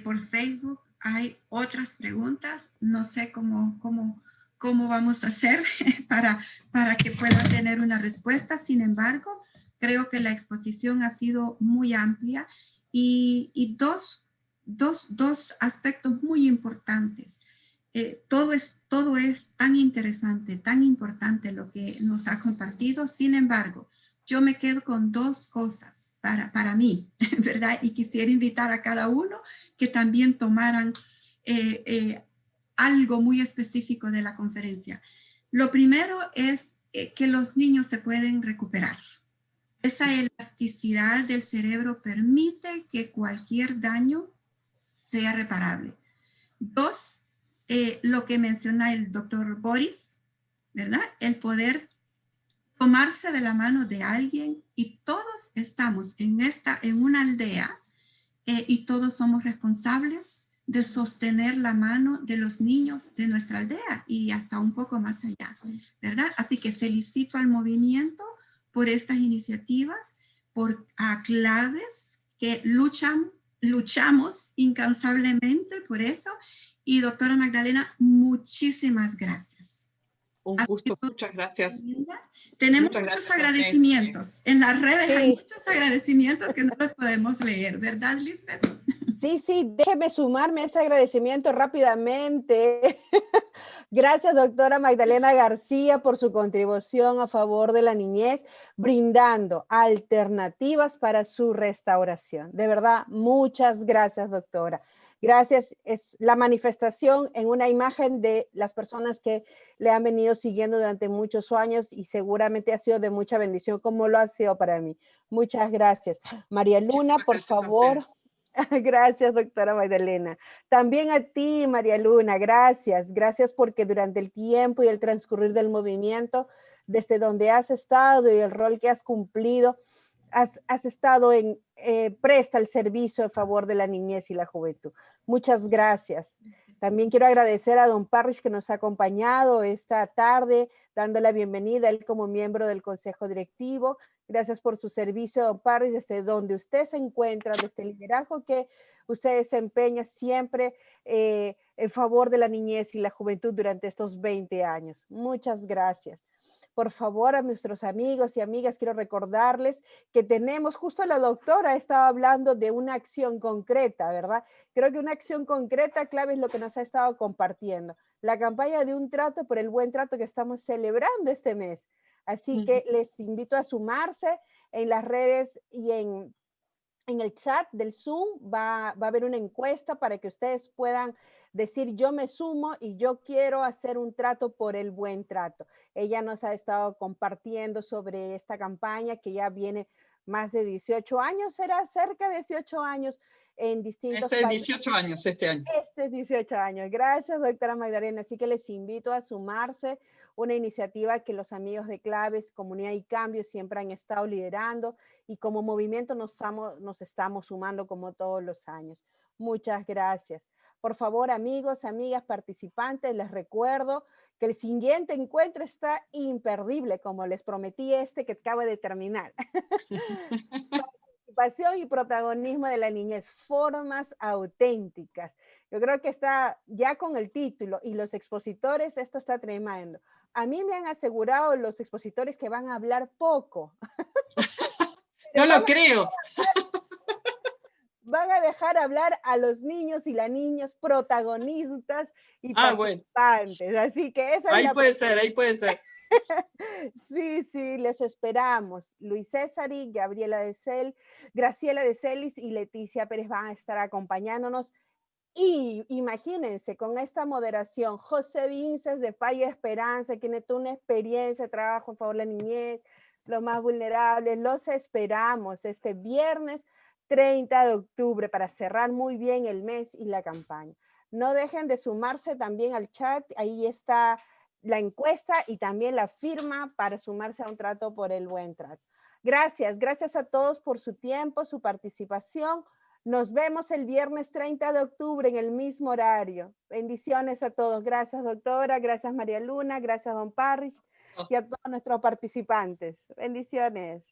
Por Facebook hay otras preguntas. No sé cómo vamos a hacer para que puedan tener una respuesta. Sin embargo, creo que la exposición ha sido muy amplia y dos aspectos muy importantes. Todo es tan interesante, tan importante lo que nos ha compartido. Sin embargo, yo me quedo con dos cosas para mí, ¿verdad? Y quisiera invitar a cada uno que también tomaran algo muy específico de la conferencia. Lo primero es que los niños se pueden recuperar. Esa elasticidad del cerebro permite que cualquier daño sea reparable. Dos, lo que menciona el doctor Boris, ¿verdad? El poder tomarse de la mano de alguien y todos estamos en una aldea y todos somos responsables de sostener la mano de los niños de nuestra aldea y hasta un poco más allá, ¿verdad? Así que felicito al movimiento por estas iniciativas, por Claves que luchamos incansablemente por eso. Y doctora Magdalena, muchísimas gracias. Un gusto, muchas gracias. Tenemos muchos agradecimientos. En las redes hay muchos agradecimientos que no los podemos leer, ¿verdad, Lisbeth? Sí, déjeme sumarme a ese agradecimiento rápidamente. Gracias, doctora Magdalena García, por su contribución a favor de la niñez, brindando alternativas para su restauración. De verdad, muchas gracias, doctora. Gracias, es la manifestación en una imagen de las personas que le han venido siguiendo durante muchos años y seguramente ha sido de mucha bendición, como lo ha sido para mí. Muchas gracias. María Luna, por favor. Gracias, doctora Magdalena. También a ti, María Luna, gracias. Gracias porque durante el tiempo y el transcurrir del movimiento, desde donde has estado y el rol que has cumplido, has estado presta al servicio a favor de la niñez y la juventud. Muchas gracias. También quiero agradecer a don Parrish que nos ha acompañado esta tarde, dando la bienvenida a él como miembro del Consejo Directivo. Gracias por su servicio, don Parrish, desde donde usted se encuentra, desde el liderazgo que usted desempeña siempre en favor de la niñez y la juventud durante estos 20 años. Muchas gracias. Por favor, a nuestros amigos y amigas, quiero recordarles que tenemos, justo la doctora estaba hablando de una acción concreta, ¿verdad? Creo que una acción concreta, Clave, es lo que nos ha estado compartiendo. La campaña de un trato por el buen trato que estamos celebrando este mes. Así que les invito a sumarse en las redes y en En el chat del Zoom va a haber una encuesta para que ustedes puedan decir yo me sumo y yo quiero hacer un trato por el buen trato. Ella nos ha estado compartiendo sobre esta campaña que ya viene más de 18 años, será cerca de 18 años en distintos Este es países. 18 años este año. Este es 18 años. Gracias, doctora Magdalena. Así que les invito a sumarse, una iniciativa que los amigos de Claves, Comunidad y Cambio siempre han estado liderando y como movimiento nos estamos sumando como todos los años. Muchas gracias. Por favor, amigos, amigas, participantes, les recuerdo que el siguiente encuentro está imperdible, como les prometí que acaba de terminar. Participación y protagonismo de la niñez, formas auténticas. Yo creo que está ya con el título y los expositores, esto está tremendo. A mí me han asegurado los expositores que van a hablar poco. No lo creo. Van a dejar hablar a los niños y las niñas protagonistas y participantes. Bueno. Así que esa ahí puede ser, ahí puede ser. Sí, sí, les esperamos. Luis César, Gabriela Graciela de Celis y Leticia Pérez van a estar acompañándonos. Y imagínense, con esta moderación, José Vinces de Falla Esperanza, que tiene una experiencia de trabajo en favor de la niñez, los más vulnerables, los esperamos este viernes 30 de octubre para cerrar muy bien el mes y la campaña. No dejen de sumarse también al chat, ahí está la encuesta y también la firma para sumarse a un trato por el buen trato. Gracias, gracias a todos por su tiempo, su participación. Nos vemos el viernes 30 de octubre en el mismo horario. Bendiciones a todos. Gracias, doctora. Gracias, María Luna. Gracias, don Parrish. Y a todos nuestros participantes. Bendiciones.